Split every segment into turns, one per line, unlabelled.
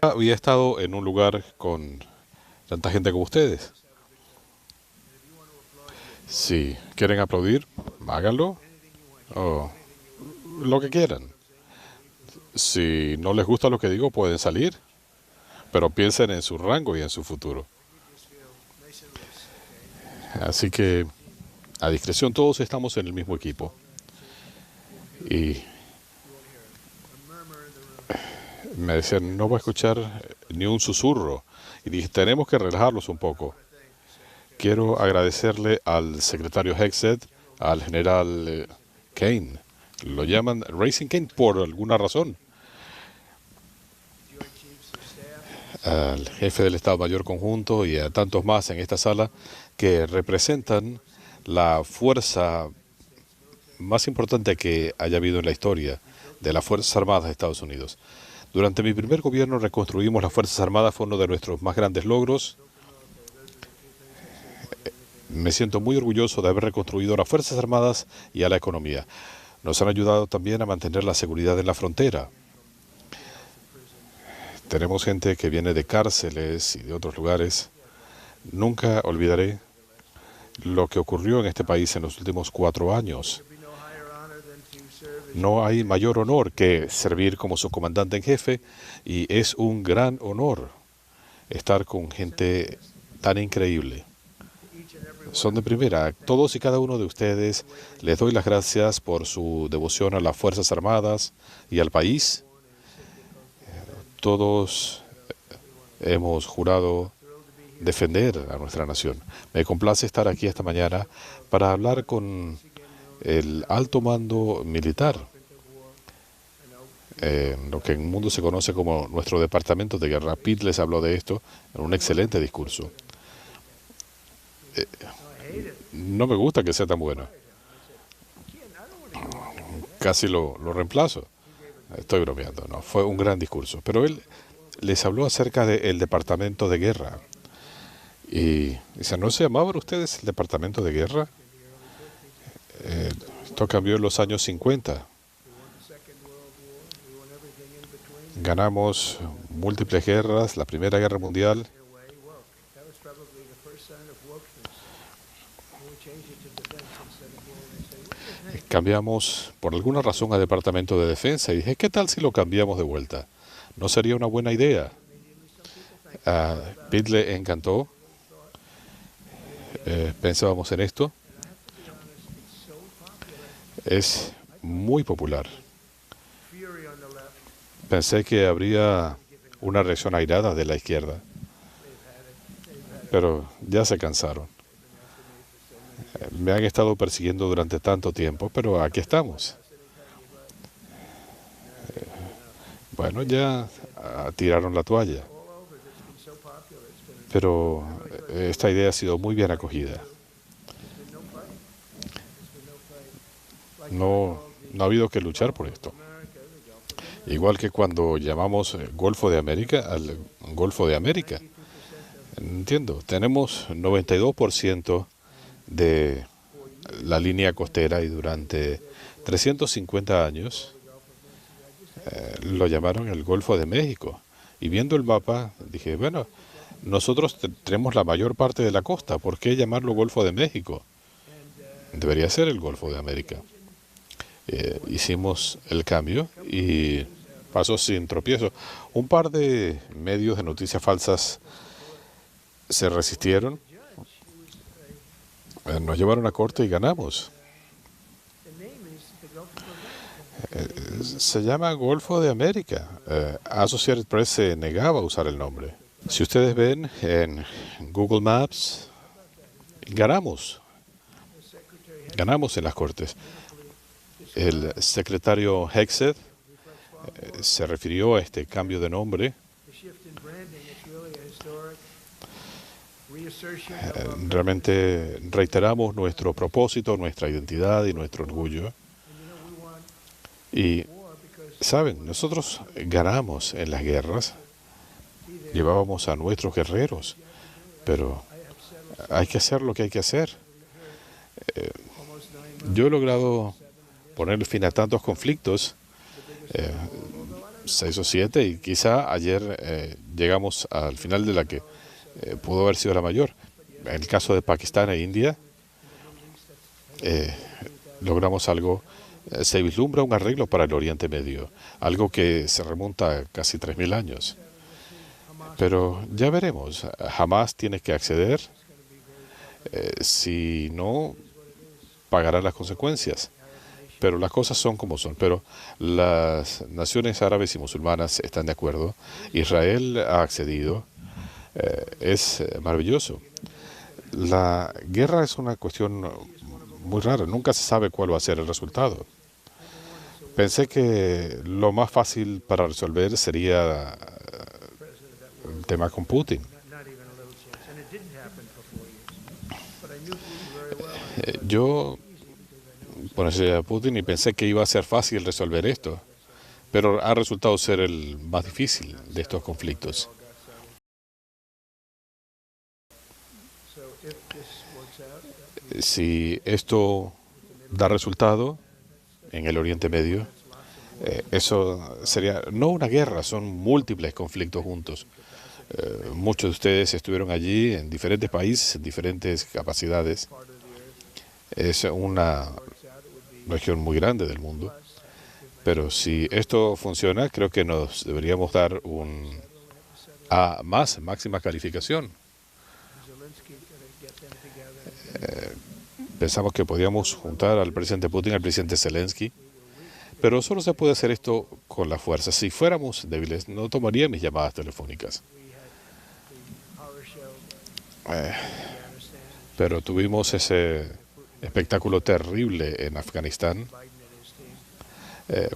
Había estado en un lugar con tanta gente como ustedes. Si quieren aplaudir, háganlo. O lo que quieran. Si no les gusta lo que digo, pueden salir. Pero piensen en su rango y en su futuro. Así que, a discreción, todos estamos en el mismo equipo. Y me decían, no voy a escuchar ni un susurro. Y dije, tenemos que relajarlos un poco. Quiero agradecerle al secretario Hexed, al general Kane. Lo llaman Racing Kane por alguna razón. Al jefe del Estado Mayor Conjunto y a tantos más en esta sala que representan la fuerza más importante que haya habido en la historia de las Fuerzas Armadas de Estados Unidos. Durante mi primer gobierno reconstruimos las Fuerzas Armadas, fue uno de nuestros más grandes logros. Me siento muy orgulloso de haber reconstruido a las Fuerzas Armadas y a la economía. Nos han ayudado también a mantener la seguridad en la frontera. Tenemos gente que viene de cárceles y de otros lugares. Nunca olvidaré lo que ocurrió en este país en los últimos 4 años. No hay mayor honor que servir como su comandante en jefe y es un gran honor estar con gente tan increíble. Son de primera. Todos y cada uno de ustedes les doy las gracias por su devoción a las Fuerzas Armadas y al país. Todos hemos jurado defender a nuestra nación. Me complace estar aquí esta mañana para hablar con el alto mando militar, lo que en el mundo se conoce como nuestro departamento de guerra. Pete les habló de esto en un excelente discurso. No me gusta que sea tan bueno. Casi lo reemplazo. Estoy bromeando, no. Fue un gran discurso. Pero él les habló acerca del departamento de guerra. Y dice, ¿no se llamaban ustedes el departamento de guerra? Esto cambió en los años 50. Ganamos múltiples guerras, la Primera Guerra Mundial. Cambiamos por alguna razón a Departamento de Defensa y dije, ¿qué tal si lo cambiamos de vuelta? ¿No sería una buena idea? A Pete le encantó. Pensábamos en esto. Es muy popular. Pensé que habría una reacción airada de la izquierda, pero ya se cansaron. Me han estado persiguiendo durante tanto tiempo, pero aquí estamos. Bueno, ya tiraron la toalla, pero esta idea ha sido muy bien acogida. No ha habido que luchar por esto. Igual que cuando llamamos Golfo de América al Golfo de América. Entiendo, tenemos 92% de la línea costera y durante 350 años lo llamaron el Golfo de México. Y viendo el mapa dije, bueno, nosotros tenemos la mayor parte de la costa, ¿por qué llamarlo Golfo de México? Debería ser el Golfo de América. Hicimos el cambio y pasó sin tropiezo. Un par de medios de noticias falsas se resistieron, nos llevaron a corte y ganamos. Se llama Golfo de América. Associated Press se negaba a usar el nombre. Si ustedes ven en Google Maps, ganamos. Ganamos en las cortes. El secretario Hexed se refirió a este cambio de nombre. Realmente reiteramos nuestro propósito, nuestra identidad y nuestro orgullo. Y, ¿saben? Nosotros ganamos en las guerras, llevábamos a nuestros guerreros, pero hay que hacer lo que hay que hacer. Yo he logrado poner fin a tantos conflictos, 6 o 7, y quizá ayer llegamos al final de la que pudo haber sido la mayor. En el caso de Pakistán e India, eh, logramos algo, se vislumbra un arreglo para el Oriente Medio, algo que se remonta a casi 3.000 años. Pero ya veremos, Hamas tiene que acceder, si no, pagará las consecuencias. Pero las cosas son como son. Pero las naciones árabes y musulmanas están de acuerdo. Israel ha accedido. Es maravilloso. La guerra es una cuestión muy rara. Nunca se sabe cuál va a ser el resultado. Pensé que lo más fácil para resolver sería el tema con Putin. Yo conocí a Putin y pensé que iba a ser fácil resolver esto, pero ha resultado ser el más difícil de estos conflictos. Si esto da resultado en el Oriente Medio, eso sería no una guerra, son múltiples conflictos juntos. Muchos de ustedes estuvieron allí en diferentes países, en diferentes capacidades. Es una región muy grande del mundo. Pero si esto funciona, creo que nos deberíamos dar un A más, máxima calificación. Pensamos que podíamos juntar al presidente Putin al presidente Zelensky, pero solo se puede hacer esto con la fuerza. Si fuéramos débiles, no tomaría mis llamadas telefónicas. Eh, pero tuvimos ese espectáculo terrible en Afganistán.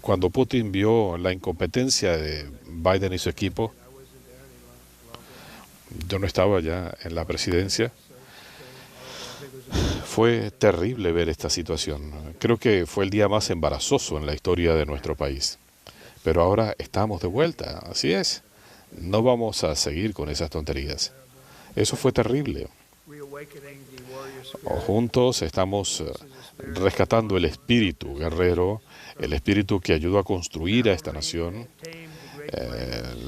Cuando Putin vio la incompetencia de Biden y su equipo, yo no estaba ya en la presidencia. Fue terrible ver esta situación. Creo que fue el día más embarazoso en la historia de nuestro país. Pero ahora estamos de vuelta, así es. No vamos a seguir con esas tonterías. Eso fue terrible. Juntos estamos rescatando el espíritu guerrero, el espíritu que ayudó a construir a esta nación,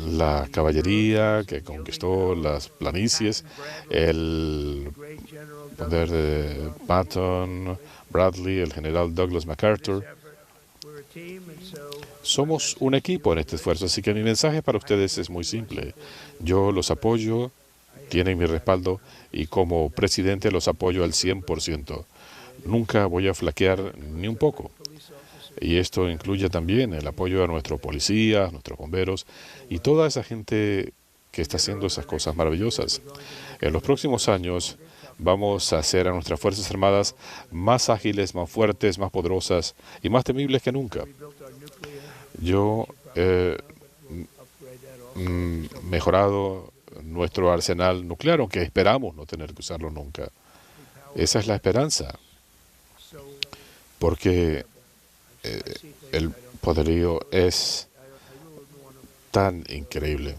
la caballería que conquistó las planicies, el poder de Patton, Bradley, el general Douglas MacArthur. Somos un equipo en este esfuerzo, así que mi mensaje para ustedes es muy simple. Yo los apoyo, tienen mi respaldo, y como presidente los apoyo al 100%. Nunca voy a flaquear ni un poco. Y esto incluye también el apoyo a nuestros policías, nuestros bomberos y toda esa gente que está haciendo esas cosas maravillosas. En los próximos años vamos a hacer a nuestras Fuerzas Armadas más ágiles, más fuertes, más poderosas y más temibles que nunca. Yo he mejorado nuestro arsenal nuclear, aunque esperamos no tener que usarlo nunca. Esa es la esperanza, porque el poderío es tan increíble.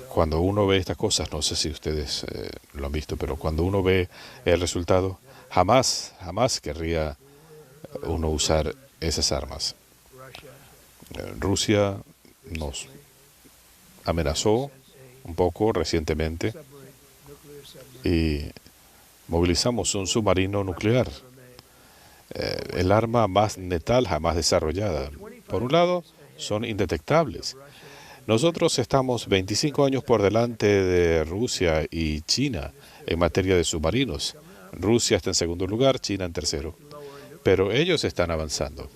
Cuando uno ve estas cosas, no sé si ustedes lo han visto, pero cuando uno ve el resultado, jamás querría uno usar esas armas. Rusia nos amenazó un poco recientemente y movilizamos un submarino nuclear, el arma más letal jamás desarrollada. Por un lado, son indetectables. Nosotros estamos 25 años por delante de Rusia y China en materia de submarinos. Rusia está en segundo lugar, China en tercero. Pero ellos están avanzando.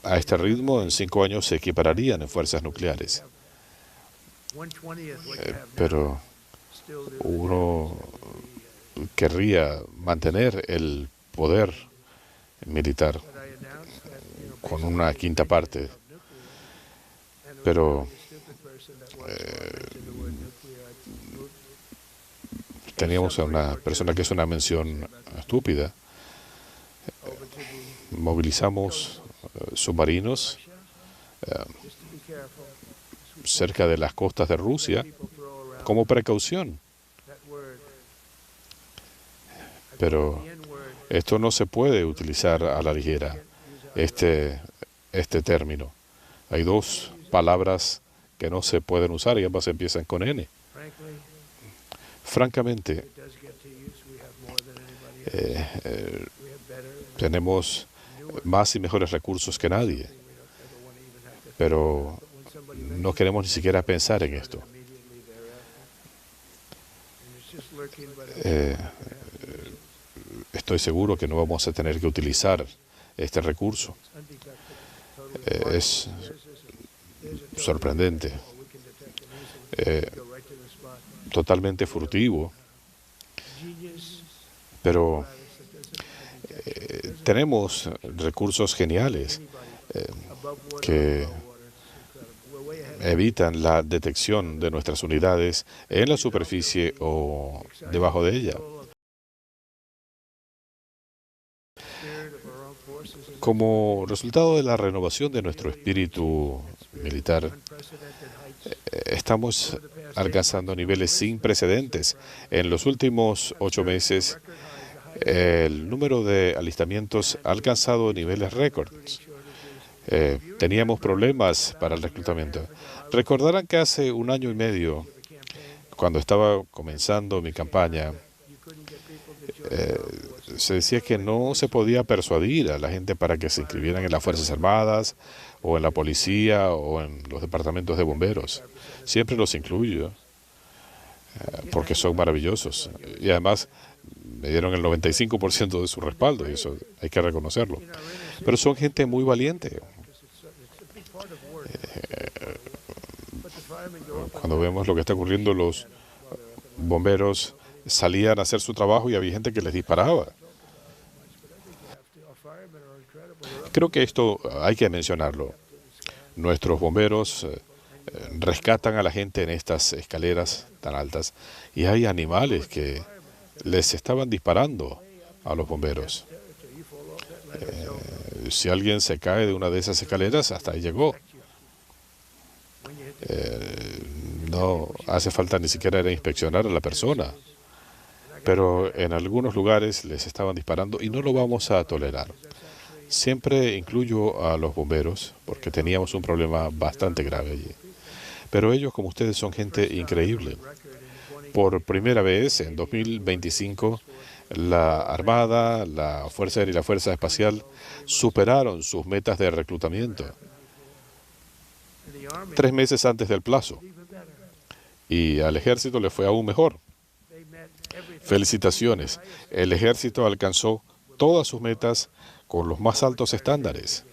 A este ritmo, en 5 años se equipararían en fuerzas nucleares. Pero uno querría mantener el poder militar con una quinta parte. Pero teníamos a una persona que es una mención estúpida. Movilizamos submarinos cerca de las costas de Rusia como precaución. Pero esto no se puede utilizar a la ligera, este, este término. Hay dos palabras que no se pueden usar y ambas empiezan con N. Francamente, tenemos más y mejores recursos que nadie, pero no queremos ni siquiera pensar en esto. Estoy seguro que no vamos a tener que utilizar este recurso. Es sorprendente, totalmente furtivo, pero tenemos recursos geniales que evitan la detección de nuestras unidades en la superficie o debajo de ella. Como resultado de la renovación de nuestro espíritu militar, estamos alcanzando niveles sin precedentes. En los últimos 8 meses, el número de alistamientos ha alcanzado niveles récords. Teníamos problemas para el reclutamiento. Recordarán que hace 1 año y medio, cuando estaba comenzando mi campaña, se decía que no se podía persuadir a la gente para que se inscribieran en las Fuerzas Armadas o en la policía o en los departamentos de bomberos. Siempre los incluyo porque son maravillosos. Y además me dieron el 95% de su respaldo y eso hay que reconocerlo. Pero son gente muy valiente. Cuando vemos lo que está ocurriendo, los bomberos salían a hacer su trabajo y había gente que les disparaba. Creo que esto hay que mencionarlo. Nuestros bomberos rescatan a la gente en estas escaleras tan altas y hay animales que les estaban disparando a los bomberos. Si alguien se cae de una de esas escaleras, hasta ahí llegó. No hace falta ni siquiera ir a inspeccionar a la persona. Pero en algunos lugares les estaban disparando y no lo vamos a tolerar. Siempre incluyo a los bomberos porque teníamos un problema bastante grave allí. Pero ellos, como ustedes, son gente increíble. Por primera vez, en 2025, la Armada, la Fuerza Aérea y la Fuerza Espacial superaron sus metas de reclutamiento 3 meses antes del plazo. Y al ejército le fue aún mejor. Felicitaciones. El ejército alcanzó todas sus metas con los más altos estándares.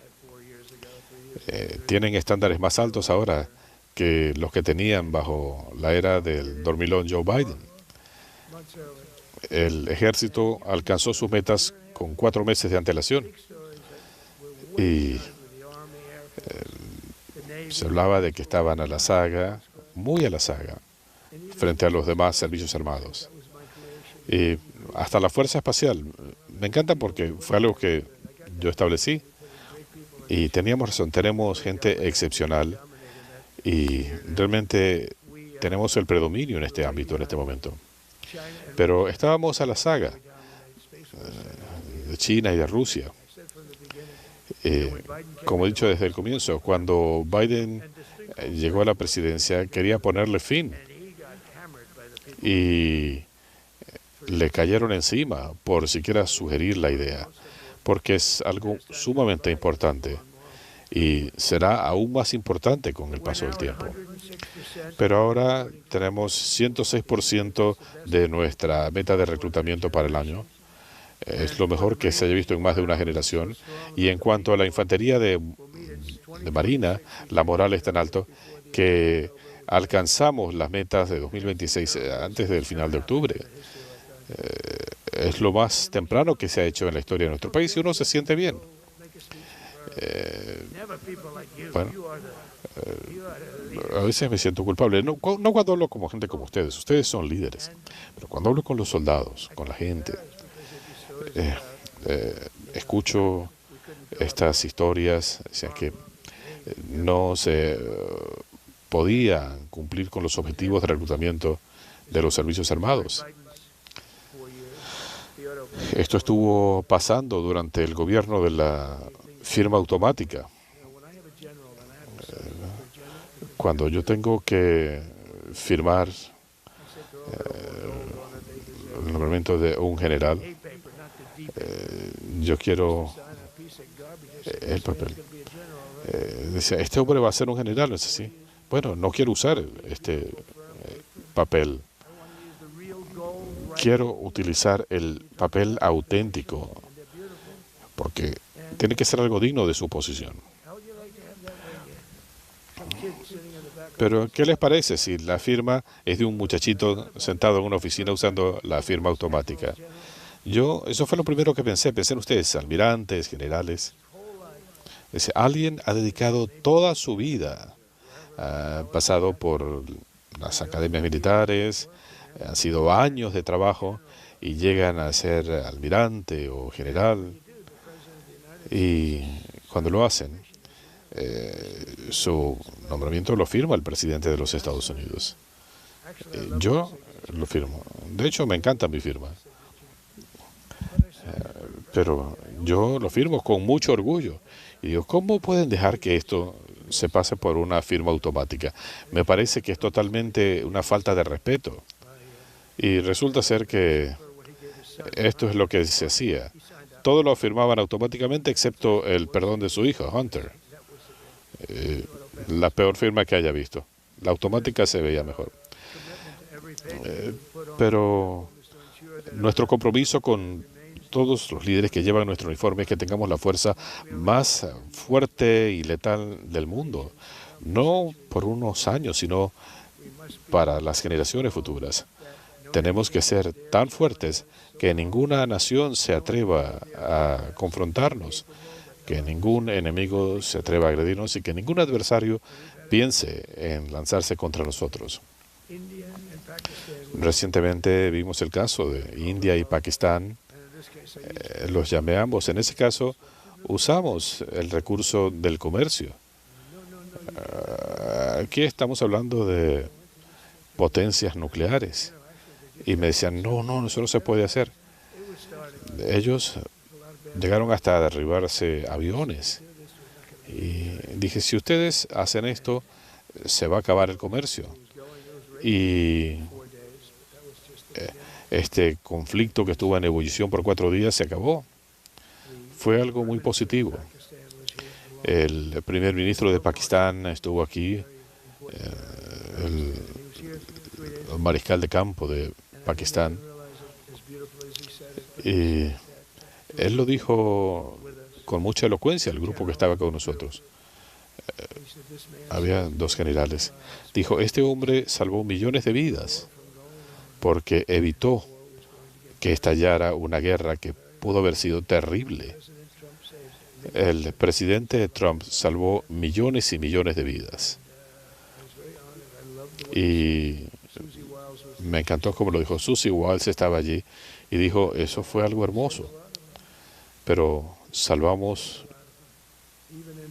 Tienen estándares más altos ahora que los que tenían bajo la era del dormilón Joe Biden. El ejército alcanzó sus metas con 4 meses de antelación. Y se hablaba de que estaban a la saga, muy a la saga, frente a los demás servicios armados. Y hasta la Fuerza Espacial. Me encanta porque fue algo que yo establecí. Y teníamos razón, tenemos gente excepcional. Y realmente tenemos el predominio en este ámbito, en este momento. Pero estábamos a la saga de China y de Rusia. Como he dicho desde el comienzo, cuando Biden llegó a la presidencia, quería ponerle fin. Y le cayeron encima por siquiera sugerir la idea, porque es algo sumamente importante y será aún más importante con el paso del tiempo. Pero ahora tenemos 106% de nuestra meta de reclutamiento para el año. Es lo mejor que se haya visto en más de una generación. Y en cuanto a la infantería de Marina, la moral es tan alto que alcanzamos las metas de 2026 antes del final de octubre. Es lo más temprano que se ha hecho en la historia de nuestro país y uno se siente bien. Bueno, a veces me siento culpable. No cuando hablo como gente como ustedes. Ustedes son líderes. Pero cuando hablo con los soldados, con la gente, escucho estas historias, o sea, que no se podía cumplir con los objetivos de reclutamiento de los servicios armados. Esto estuvo pasando durante el gobierno de la firma automática. Cuando yo tengo que firmar el nombramiento de un general, yo quiero el papel. Decía, este hombre va a ser un general, ¿no es así? Bueno, no quiero usar este papel. Quiero utilizar el papel auténtico, porque tiene que ser algo digno de su posición. Pero, ¿qué les parece si la firma es de un muchachito sentado en una oficina usando la firma automática? Eso fue lo primero que pensé. Pensé en ustedes, almirantes, generales. Dice, alguien ha dedicado toda su vida, ha pasado por las academias militares, han sido años de trabajo y llegan a ser almirante o general. Y cuando lo hacen, su nombramiento lo firma el presidente de los Estados Unidos. Yo lo firmo. De hecho, me encanta mi firma. Pero yo lo firmo con mucho orgullo. Y digo, ¿cómo pueden dejar que esto se pase por una firma automática? Me parece que es totalmente una falta de respeto. Y resulta ser que esto es lo que se hacía. Todos lo firmaban automáticamente excepto el perdón de su hijo, Hunter. La peor firma que haya visto. La automática se veía mejor. Pero nuestro compromiso con todos los líderes que llevan nuestro uniforme es que tengamos la fuerza más fuerte y letal del mundo. No por unos años, sino para las generaciones futuras. Tenemos que ser tan fuertes que ninguna nación se atreva a confrontarnos, que ningún enemigo se atreva a agredirnos y que ningún adversario piense en lanzarse contra nosotros. Recientemente vimos el caso de India y Pakistán. Los llamé a ambos. En ese caso, usamos el recurso del comercio. Aquí estamos hablando de potencias nucleares. Y me decían, no, eso no se puede hacer. Ellos llegaron hasta a derribarse aviones. Y dije, si ustedes hacen esto, se va a acabar el comercio. Y este conflicto que estuvo en ebullición por 4 días se acabó. Fue algo muy positivo. El primer ministro de Pakistán estuvo aquí, el mariscal de campo de Pakistán, y él lo dijo con mucha elocuencia al grupo que estaba con nosotros. Había 2 generales. Dijo, este hombre salvó millones de vidas porque evitó que estallara una guerra que pudo haber sido terrible. El presidente Trump salvó millones y millones de vidas. Y me encantó como lo dijo. Susie Wiles estaba allí y dijo, eso fue algo hermoso, pero salvamos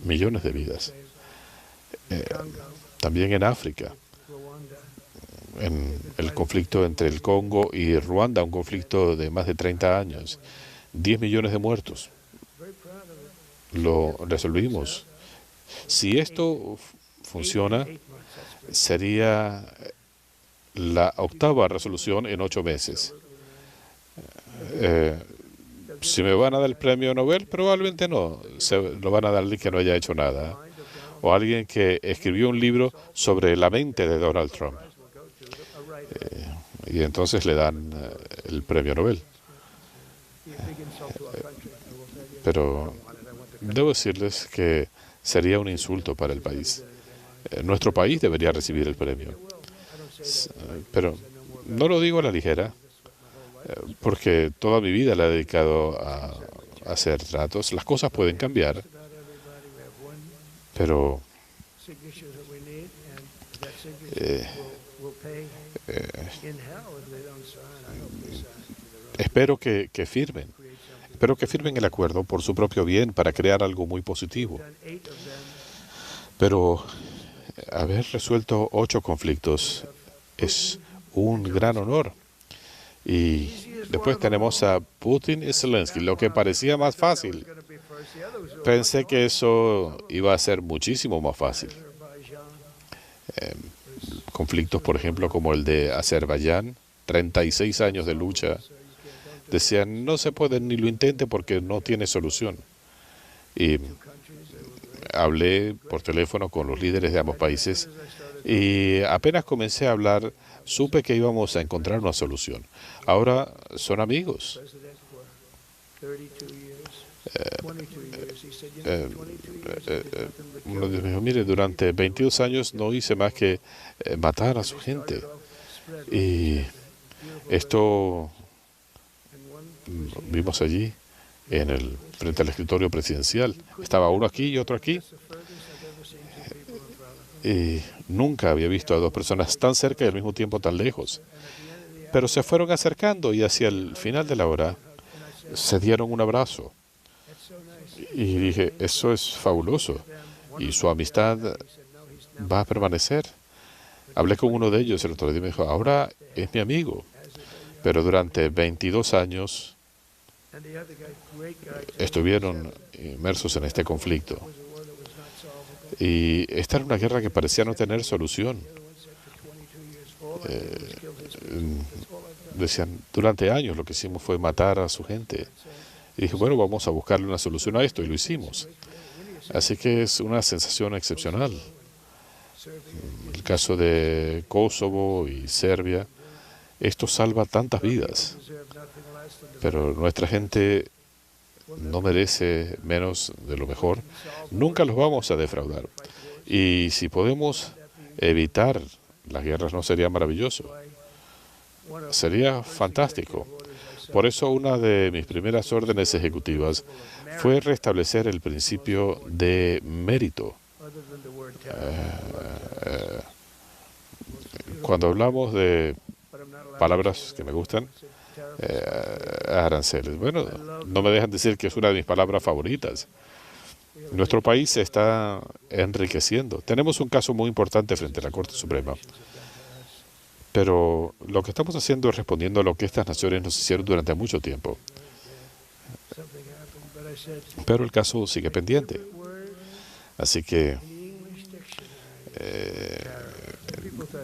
millones de vidas. También en África, en el conflicto entre el Congo y Ruanda, un conflicto de más de 30 años, 10 millones de muertos. Lo resolvimos. Si esto funciona, sería la 8ª resolución en 8 meses. Si me van a dar el premio Nobel, probablemente no. Se lo van a dar a alguien que no haya hecho nada. O alguien que escribió un libro sobre la mente de Donald Trump. Y entonces le dan el premio Nobel. Pero debo decirles que sería un insulto para el país. Nuestro país debería recibir el premio. Pero no lo digo a la ligera, porque toda mi vida la he dedicado a hacer tratos. Las cosas pueden cambiar, pero espero que firmen. Espero que firmen el acuerdo por su propio bien para crear algo muy positivo. Pero haber resuelto 8 conflictos es un gran honor. Y después tenemos a Putin y Zelensky, lo que parecía más fácil. Pensé que eso iba a ser muchísimo más fácil. Conflictos, por ejemplo, como el de Azerbaiyán, 36 años de lucha. Decían, no se puede ni lo intente porque no tiene solución. Y hablé por teléfono con los líderes de ambos países y apenas comencé a hablar, supe que íbamos a encontrar una solución. Ahora son amigos. Uno de ellos me dijo, mire, durante 22 años no hice más que matar a su gente. Y esto vimos allí, frente al escritorio presidencial. Estaba uno aquí y otro aquí. Y nunca había visto a dos personas tan cerca y al mismo tiempo tan lejos. Pero se fueron acercando y hacia el final de la hora se dieron un abrazo. Y dije, eso es fabuloso. Y su amistad va a permanecer. Hablé con uno de ellos el otro día y me dijo, ahora es mi amigo. Pero durante 22 años estuvieron inmersos en este conflicto. Y esta era una guerra que parecía no tener solución. Decían, durante años lo que hicimos fue matar a su gente. Y dije, bueno, vamos a buscarle una solución a esto, y lo hicimos. Así que es una sensación excepcional. El caso de Kosovo y Serbia, esto salva tantas vidas. Pero nuestra gente no merece menos de lo mejor. Nunca los vamos a defraudar. Y si podemos evitar las guerras, ¿no sería maravilloso? Sería fantástico. Por eso una de mis primeras órdenes ejecutivas fue restablecer el principio de mérito. Cuando hablamos de palabras que me gustan, aranceles. Bueno, no me dejan decir que es una de mis palabras favoritas. Nuestro país se está enriqueciendo. Tenemos un caso muy importante frente a la Corte Suprema. Pero lo que estamos haciendo es respondiendo a lo que estas naciones nos hicieron durante mucho tiempo. Pero el caso sigue pendiente. Así que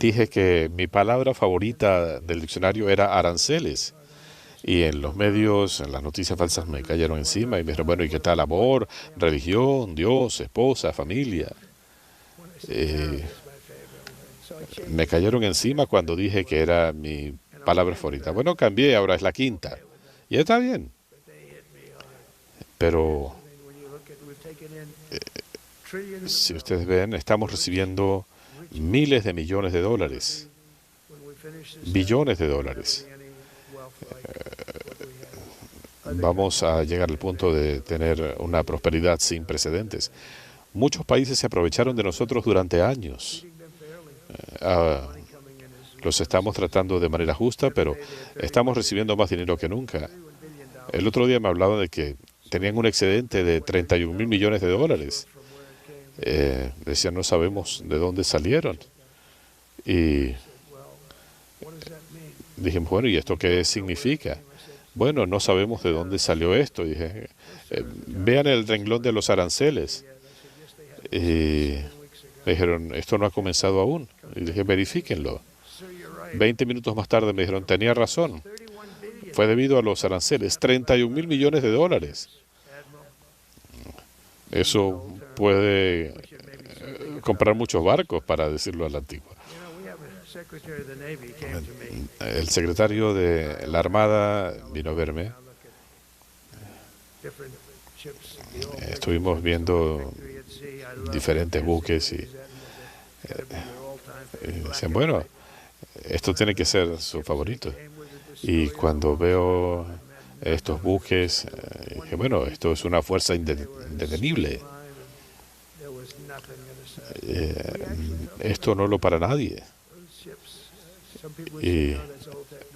dije que mi palabra favorita del diccionario era aranceles. Y en los medios, en las noticias falsas me cayeron encima y me dijeron, bueno, ¿y qué tal amor, religión, Dios, esposa, familia? Me cayeron encima cuando dije que era mi palabra favorita. Bueno, cambié, ahora es la quinta. Y está bien. Pero si ustedes ven, estamos recibiendo miles de millones de dólares, billones de dólares. Vamos a llegar al punto de tener una prosperidad sin precedentes. Muchos países se aprovecharon de nosotros durante años. Los estamos tratando de manera justa, pero estamos recibiendo más dinero que nunca. El otro día me hablaban de que tenían un excedente de 31.000 millones de dólares. Decían, no sabemos de dónde salieron. Y dijimos, bueno, ¿y esto qué significa? Bueno, no sabemos de dónde salió esto. Y dije, vean el renglón de los aranceles. Y me dijeron, esto no ha comenzado aún. Y dije, verifíquenlo. 20 minutos más tarde me dijeron, tenía razón. Fue debido a los aranceles, 31.000 millones de dólares. Eso puede comprar muchos barcos, para decirlo a la antigua. El secretario de la Armada vino a verme. Estuvimos viendo diferentes buques y decían, bueno, esto tiene que ser su favorito. Y cuando veo estos buques, dije, bueno, esto es una fuerza indetenible. Esto no lo para nadie. Y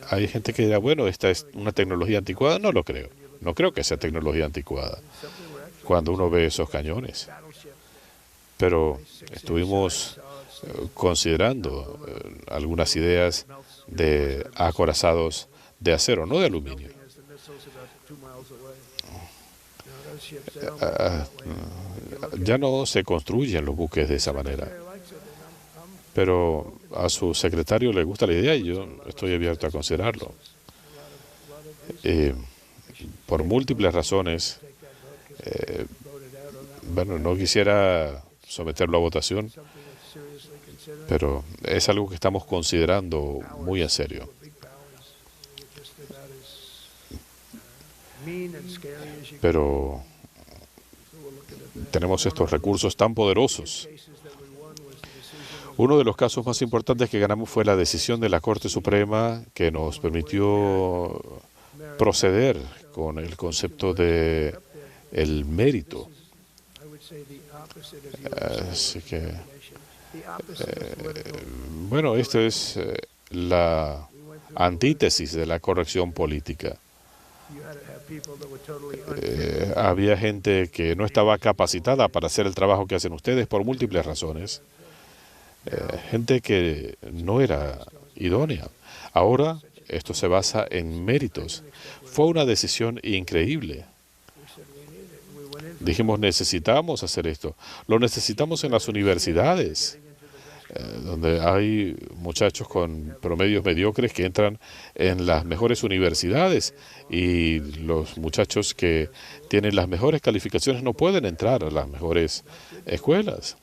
hay gente que dirá, bueno, esta es una tecnología anticuada. No lo creo. No creo que sea tecnología anticuada cuando uno ve esos cañones. Pero estuvimos considerando algunas ideas de acorazados de acero, no de aluminio. Ah, Ya no se construyen los buques de esa manera. Pero a su secretario le gusta la idea y yo estoy abierto a considerarlo. Eh, por múltiples razones, bueno, no quisiera someterlo a votación, pero es algo que estamos considerando muy en serio. Pero tenemos estos recursos tan poderosos. Uno de los casos más importantes que ganamos fue la decisión de la Corte Suprema que nos permitió proceder con el concepto de el mérito. Así que, bueno, esto es la antítesis de la corrección política. Había gente que no estaba capacitada para hacer el trabajo que hacen ustedes por múltiples razones. Gente que no era idónea. Ahora esto se basa en méritos. Fue una decisión increíble. Dijimos, necesitamos hacer esto. Lo necesitamos en las universidades, donde hay muchachos con promedios mediocres que entran en las mejores universidades y los muchachos que tienen las mejores calificaciones no pueden entrar a las mejores escuelas.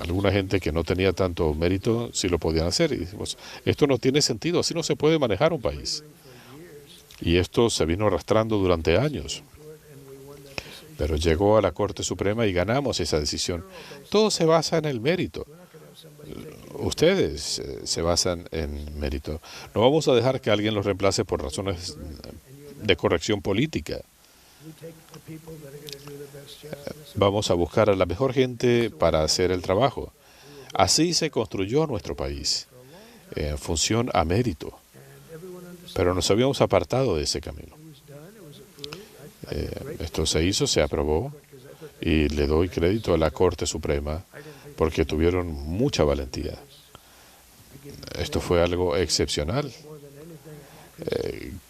Alguna gente que no tenía tanto mérito sí lo podían hacer. Y dijimos, esto no tiene sentido, así no se puede manejar un país. Y esto se vino arrastrando durante años. Pero llegó a la Corte Suprema y ganamos esa decisión. Todo se basa en el mérito. Ustedes se basan en mérito. No vamos a dejar que alguien los reemplace por razones de corrección política. Vamos a buscar a la mejor gente para hacer el trabajo. Así se construyó nuestro país, en función a mérito. Pero nos habíamos apartado de ese camino. Esto se hizo, se aprobó, y le doy crédito a la Corte Suprema porque tuvieron mucha valentía. Esto fue algo excepcional.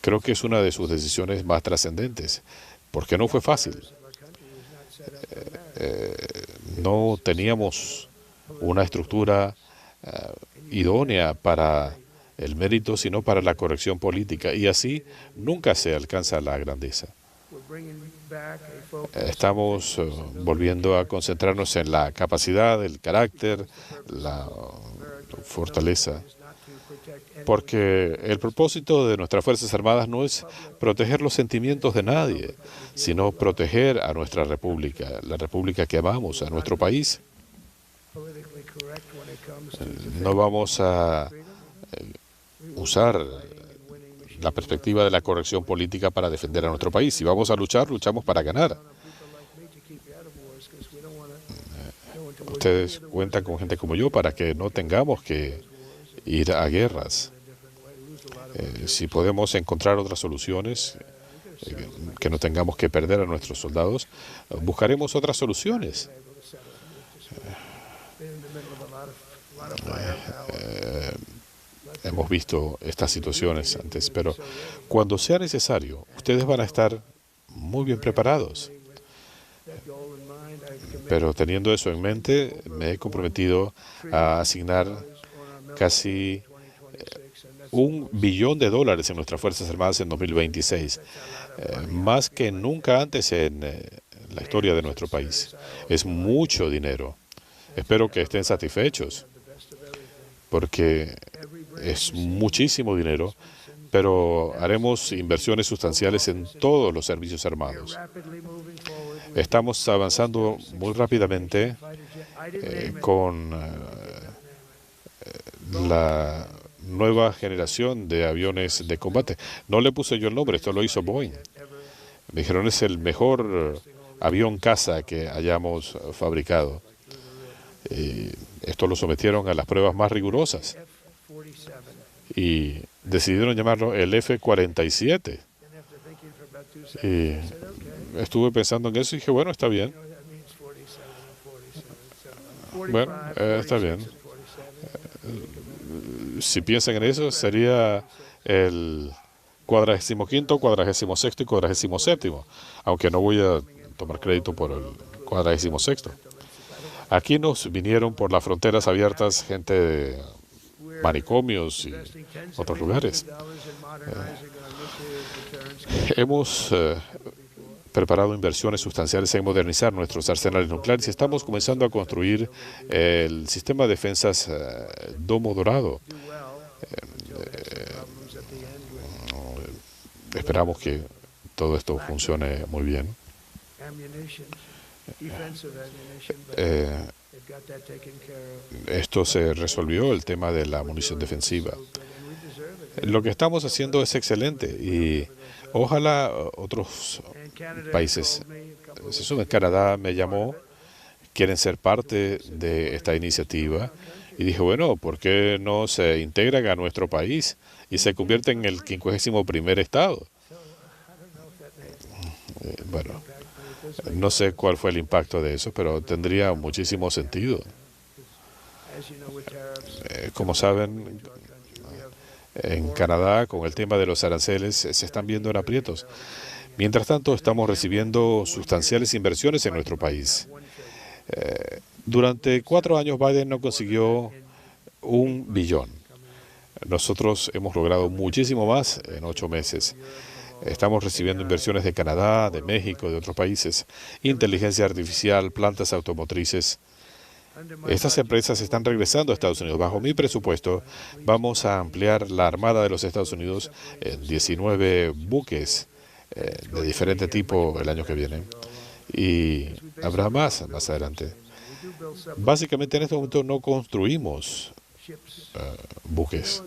Creo que es una de sus decisiones más trascendentes, porque no fue fácil. No teníamos una estructura idónea para el mérito, sino para la corrección política, y así nunca se alcanza la grandeza. Estamos volviendo a concentrarnos en la capacidad, el carácter, la fortaleza, porque el propósito de nuestras Fuerzas Armadas no es proteger los sentimientos de nadie, sino proteger a nuestra república, la república que amamos, a nuestro país. No vamos a usar la perspectiva de la corrección política para defender a nuestro país. Si vamos a luchar, luchamos para ganar. Ustedes cuentan con gente como yo para que no tengamos que ir a guerras. Si podemos encontrar otras soluciones, que no tengamos que perder a nuestros soldados, buscaremos otras soluciones. Hemos visto estas situaciones antes, pero cuando sea necesario, ustedes van a estar muy bien preparados. Pero teniendo eso en mente, me he comprometido a asignar casi $1 billón en nuestras Fuerzas Armadas en 2026, más que nunca antes en la historia de nuestro país. Es mucho dinero. Espero que estén satisfechos, porque es muchísimo dinero, pero haremos inversiones sustanciales en todos los servicios armados. Estamos avanzando muy rápidamente con la nueva generación de aviones de combate. No le puse yo el nombre, esto lo hizo Boeing. Me dijeron, es el mejor avión caza que hayamos fabricado. Y esto lo sometieron a las pruebas más rigurosas y decidieron llamarlo el F-47. Y estuve pensando en eso y dije, bueno, está bien. Bueno, está bien. Si piensan en eso, sería el 45º, 46º y 47º, aunque no voy a tomar crédito por el 46º. Aquí nos vinieron por las fronteras abiertas gente de manicomios y otros lugares. Hemos preparado inversiones sustanciales en modernizar nuestros arsenales nucleares y estamos comenzando a construir el sistema de defensas Domo Dorado. Esperamos que todo esto funcione muy bien. Esto se resolvió, el tema de la munición defensiva. Lo que estamos haciendo es excelente y ojalá otros países, Canadá me llamó, quieren ser parte de esta iniciativa y dije, bueno, ¿por qué no se integran a nuestro país y se convierten en el 51º estado? Bueno, no sé cuál fue el impacto de eso, pero tendría muchísimo sentido. Como saben, en Canadá, con el tema de los aranceles, se están viendo en aprietos. Mientras tanto, estamos recibiendo sustanciales inversiones en nuestro país. Durante 4 años, Biden no consiguió $1 billón. Nosotros hemos logrado muchísimo más en 8 meses. Estamos recibiendo inversiones de Canadá, de México, de otros países, inteligencia artificial, plantas automotrices. Estas empresas están regresando a Estados Unidos. Bajo mi presupuesto, vamos a ampliar la Armada de los Estados Unidos en 19 buques de diferente tipo el año que viene. Y habrá más adelante. Básicamente, en este momento no construimos buques.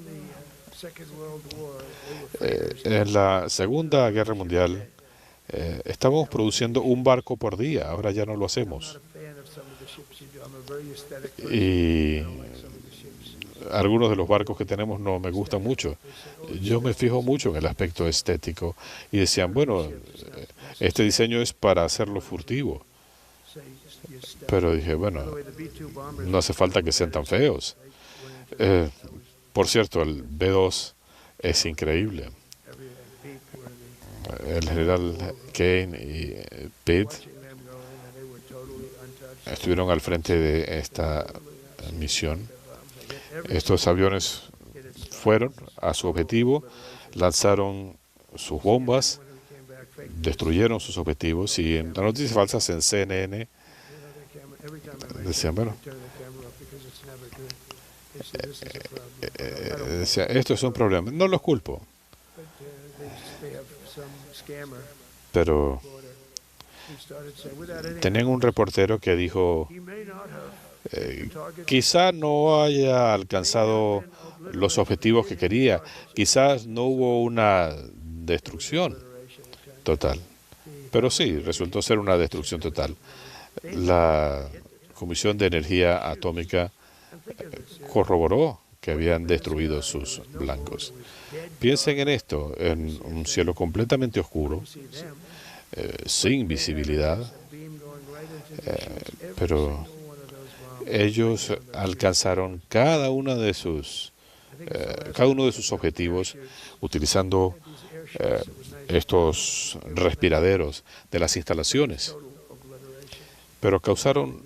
En la Segunda Guerra Mundial, estábamos produciendo un barco por día. Ahora ya no lo hacemos. Y algunos de los barcos que tenemos no me gustan mucho. Yo me fijo mucho en el aspecto estético. Y decían, bueno, este diseño es para hacerlo furtivo. Pero dije, bueno, no hace falta que sean tan feos. Por cierto, el B-2 es increíble. El general Kane y Pitt estuvieron al frente de esta misión. Estos aviones fueron a su objetivo, lanzaron sus bombas, destruyeron sus objetivos y en las noticias falsas en CNN decían, bueno, decía, esto es un problema. No los culpo. Pero tenían un reportero que dijo, quizá no haya alcanzado los objetivos que quería, quizás no hubo una destrucción total, pero sí, resultó ser una destrucción total. La Comisión de Energía Atómica corroboró que habían destruido sus blancos. Piensen en esto, en un cielo completamente oscuro, sin visibilidad, pero ellos alcanzaron cada uno de sus objetivos utilizando estos respiraderos de las instalaciones, pero causaron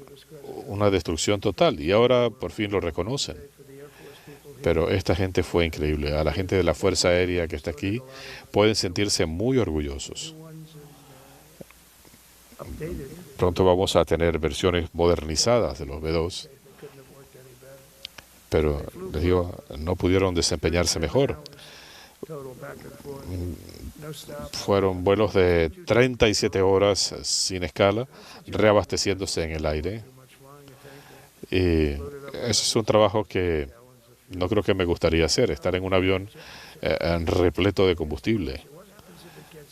una destrucción total y ahora por fin lo reconocen. Pero esta gente fue increíble. A la gente de la Fuerza Aérea que está aquí pueden sentirse muy orgullosos. Pronto vamos a tener versiones modernizadas de los B-2, pero les digo, no pudieron desempeñarse mejor. Fueron vuelos de 37 horas sin escala, reabasteciéndose en el aire. Y ese es un trabajo que no creo que me gustaría hacer, estar en un avión repleto de combustible.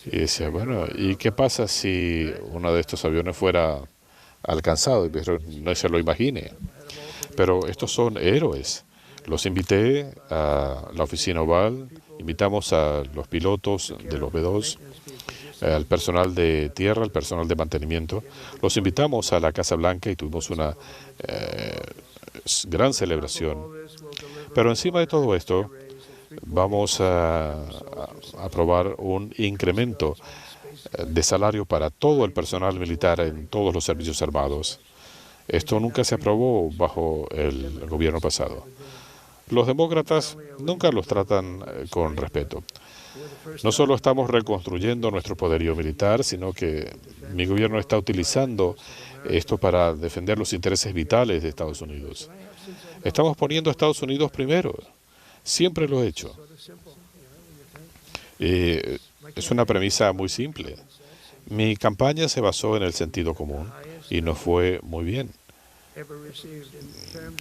Y decía, bueno, ¿y qué pasa si uno de estos aviones fuera alcanzado? Y no se lo imagine. Pero estos son héroes. Los invité a la oficina oval, invitamos a los pilotos de los B-2 al personal de tierra, al personal de mantenimiento. Los invitamos a la Casa Blanca y tuvimos una gran celebración. Pero encima de todo esto, vamos a aprobar un incremento de salario para todo el personal militar en todos los servicios armados. Esto nunca se aprobó bajo el gobierno pasado. Los demócratas nunca los tratan con respeto. No solo estamos reconstruyendo nuestro poderío militar, sino que mi gobierno está utilizando esto para defender los intereses vitales de Estados Unidos. Estamos poniendo a Estados Unidos primero. Siempre lo he hecho. Es una premisa muy simple. Mi campaña se basó en el sentido común y nos fue muy bien.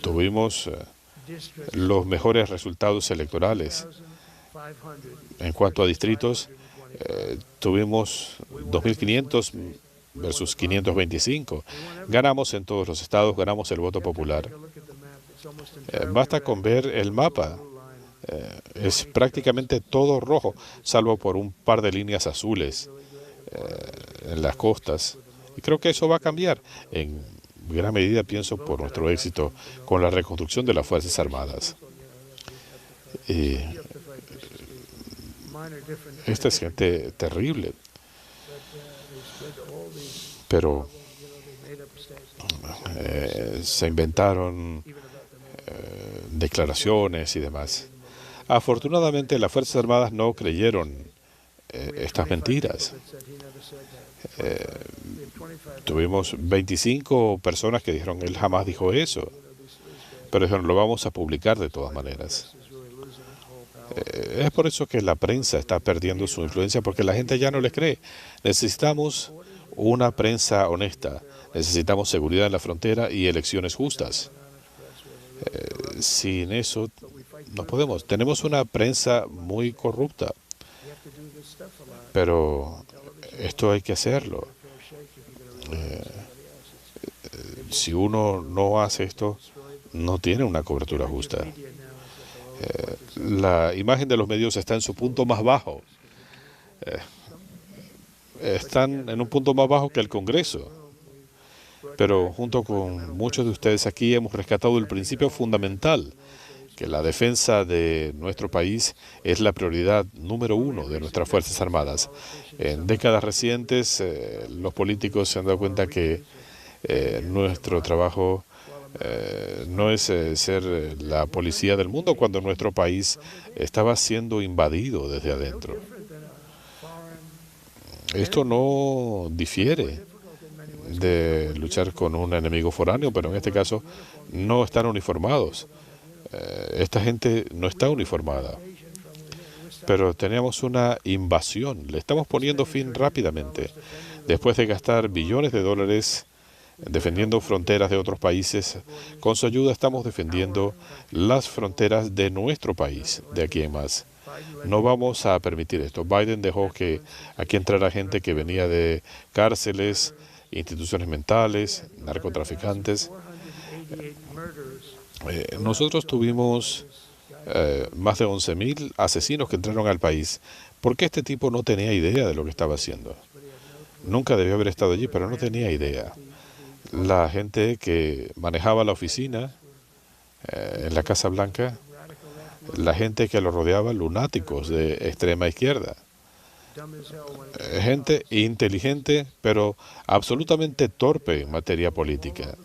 Tuvimos los mejores resultados electorales. En cuanto a distritos, tuvimos 2.500 versus 525. Ganamos en todos los estados, ganamos el voto popular. Basta con ver el mapa. Es prácticamente todo rojo, salvo por un par de líneas azules en las costas. Y creo que eso va a cambiar en gran medida, pienso, por nuestro éxito con la reconstrucción de las Fuerzas Armadas. Esta es gente terrible, pero se inventaron declaraciones y demás. Afortunadamente, las Fuerzas Armadas no creyeron estas mentiras. Tuvimos 25 personas que dijeron, él jamás dijo eso, pero dijeron, lo vamos a publicar de todas maneras. Es por eso que la prensa está perdiendo su influencia, porque la gente ya no les cree. Necesitamos una prensa honesta, necesitamos seguridad en la frontera y elecciones justas. Sin eso no podemos. Tenemos una prensa muy corrupta, pero esto hay que hacerlo. Si uno no hace esto, no tiene una cobertura justa. La imagen de los medios está en su punto más bajo. Están en un punto más bajo que el Congreso. Pero junto con muchos de ustedes aquí hemos rescatado el principio fundamental, que la defensa de nuestro país es la prioridad número uno de nuestras Fuerzas Armadas. En décadas recientes, los políticos se han dado cuenta que nuestro trabajo no es ser la policía del mundo cuando nuestro país estaba siendo invadido desde adentro. Esto no difiere de luchar con un enemigo foráneo, pero en este caso no están uniformados. Esta gente no está uniformada. Pero tenemos una invasión. Le estamos poniendo fin rápidamente. Después de gastar billones de dólares defendiendo fronteras de otros países, con su ayuda estamos defendiendo las fronteras de nuestro país, de aquí en más. No vamos a permitir esto. Biden dejó que aquí entrara gente que venía de cárceles, instituciones mentales, narcotraficantes. Nosotros tuvimos más de 11.000 asesinos que entraron al país. ¿Por qué este tipo no tenía idea de lo que estaba haciendo? Nunca debió haber estado allí, pero no tenía idea. La gente que manejaba la oficina en la Casa Blanca, la gente que lo rodeaba, lunáticos de extrema izquierda. Gente inteligente, pero absolutamente torpe en materia política.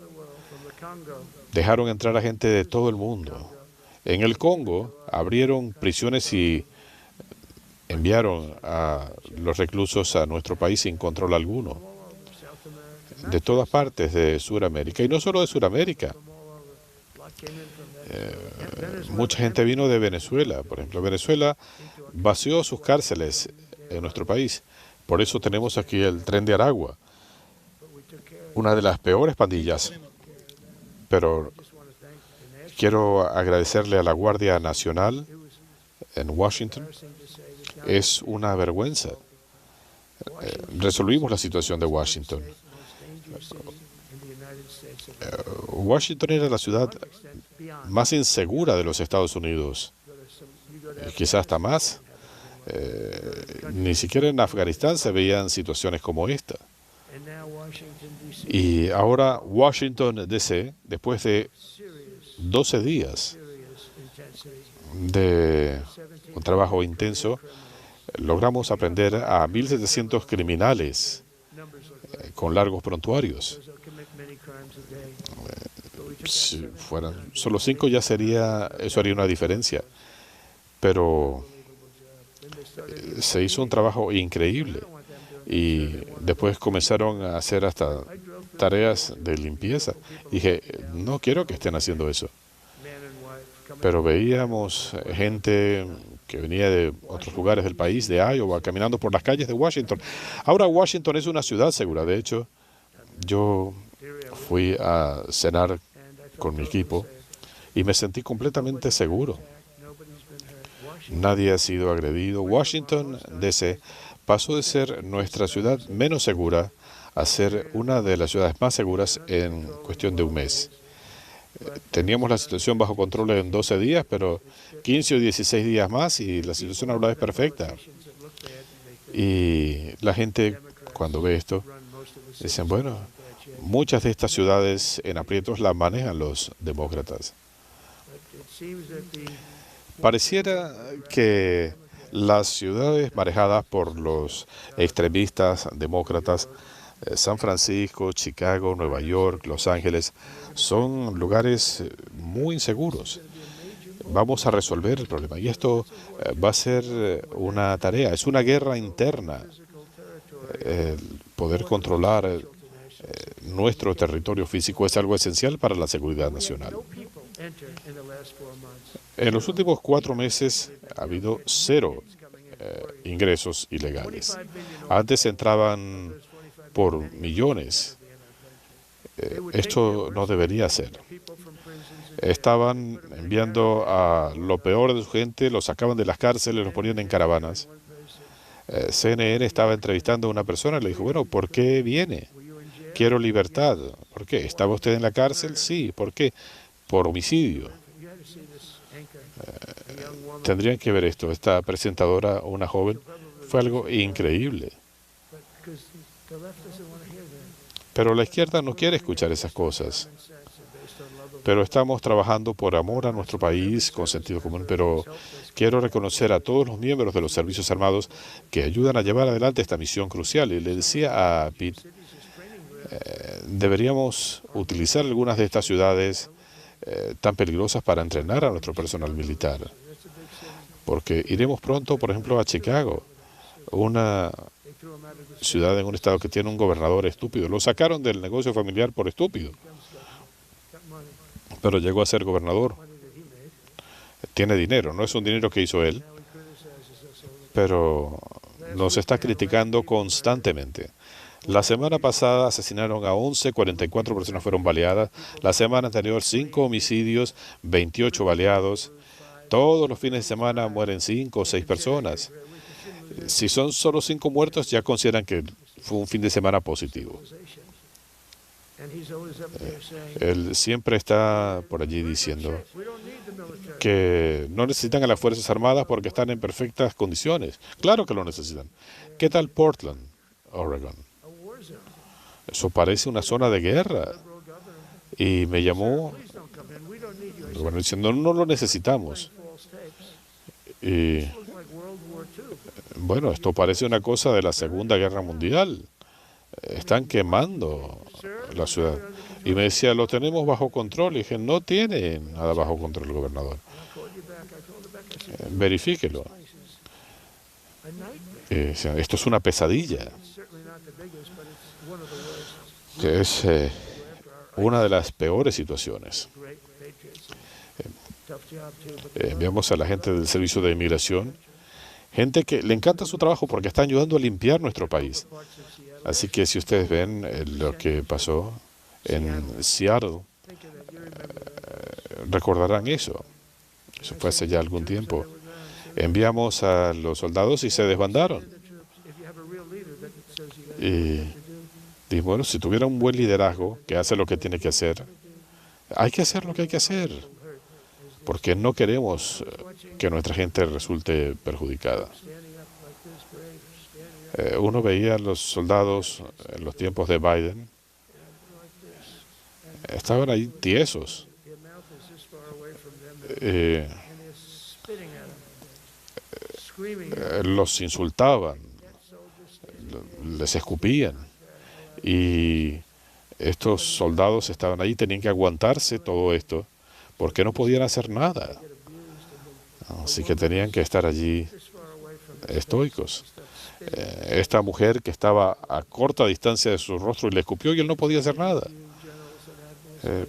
Dejaron entrar a gente de todo el mundo. En el Congo abrieron prisiones y enviaron a los reclusos a nuestro país sin control alguno. De todas partes de Sudamérica, y no solo de Sudamérica. Mucha gente vino de Venezuela. Por ejemplo, Venezuela vació sus cárceles en nuestro país. Por eso tenemos aquí el Tren de Aragua, una de las peores pandillas. Pero quiero agradecerle a la Guardia Nacional en Washington. Es una vergüenza. Resolvimos la situación de Washington. Washington era la ciudad más insegura de los Estados Unidos, quizás hasta más. Ni siquiera en Afganistán se veían situaciones como esta. Y ahora Washington, D.C., después de 12 días de un trabajo intenso, logramos aprender a 1.700 criminales con largos prontuarios. Si fueran solo 5 ya sería, eso haría una diferencia. Pero se hizo un trabajo increíble y después comenzaron a hacer hasta tareas de limpieza. Dije, no quiero que estén haciendo eso. Pero veíamos gente que venía de otros lugares del país, de Iowa, caminando por las calles de Washington. Ahora Washington es una ciudad segura. De hecho, yo fui a cenar con mi equipo y me sentí completamente seguro. Nadie ha sido agredido. Washington, D.C., pasó de ser nuestra ciudad menos segura a ser una de las ciudades más seguras en cuestión de un mes. Teníamos la situación bajo control en 12 días, pero 15 o 16 días más y la situación ahora es perfecta. Y la gente, cuando ve esto, dicen, bueno, muchas de estas ciudades en aprietos las manejan los demócratas. Pareciera que las ciudades manejadas por los extremistas demócratas, San Francisco, Chicago, Nueva York, Los Ángeles, son lugares muy inseguros. Vamos a resolver el problema. Y esto va a ser una tarea, es una guerra interna. Poder controlar nuestro territorio físico es algo esencial para la seguridad nacional. En los últimos 4 meses ha habido 0 ingresos ilegales. Antes entraban por millones. Esto no debería ser. Estaban enviando a lo peor de su gente, los sacaban de las cárceles, los ponían en caravanas. CNN estaba entrevistando a una persona y le dijo, bueno, ¿por qué viene? Quiero libertad. ¿Por qué? ¿Estaba usted en la cárcel? Sí. ¿Por qué? Por homicidio. Tendrían que ver esto. Esta presentadora, una joven, fue algo increíble. Pero la izquierda no quiere escuchar esas cosas. Pero estamos trabajando por amor a nuestro país, con sentido común, pero quiero reconocer a todos los miembros de los servicios armados que ayudan a llevar adelante esta misión crucial. Y le decía a Pete, deberíamos utilizar algunas de estas ciudades tan peligrosas para entrenar a nuestro personal militar. Porque iremos pronto, por ejemplo, a Chicago, una ciudad en un estado que tiene un gobernador estúpido. Lo sacaron del negocio familiar por estúpido, pero llegó a ser gobernador. Tiene dinero, no es un dinero que hizo él, pero nos está criticando constantemente. La semana pasada asesinaron a 11, 44 personas fueron baleadas. La semana anterior 5 homicidios, 28 baleados. Todos los fines de semana mueren 5 o 6 personas. Si son solo 5 muertos, ya consideran que fue un fin de semana positivo. Él siempre está por allí diciendo que no necesitan a las Fuerzas Armadas porque están en perfectas condiciones. Claro que lo necesitan. ¿Qué tal Portland, Oregon? Eso parece una zona de guerra. Y me llamó, bueno, diciendo, no lo necesitamos. Y bueno, esto parece una cosa de la Segunda Guerra Mundial. Están quemando la ciudad. Y me decía, lo tenemos bajo control. Y dije, no tiene nada bajo control el gobernador. Verifíquelo. Esto es una pesadilla. Que es una de las peores situaciones. Enviamos a la gente del Servicio de Inmigración, gente que le encanta su trabajo porque están ayudando a limpiar nuestro país. Así que si ustedes ven lo que pasó en Seattle, recordarán eso. Eso fue hace ya algún tiempo. Enviamos a los soldados y se desbandaron. Y dijimos, bueno, si tuviera un buen liderazgo que hace lo que tiene que hacer, hay que hacer lo que hay que hacer. Porque no queremos que nuestra gente resulte perjudicada. Uno veía a los soldados en los tiempos de Biden, estaban ahí tiesos. Eh, los insultaban, les escupían. Y estos soldados estaban ahí, tenían que aguantarse todo esto, porque no podían hacer nada. Así que tenían que estar allí estoicos. Esta mujer que estaba a corta distancia de su rostro y le escupió y él no podía hacer nada.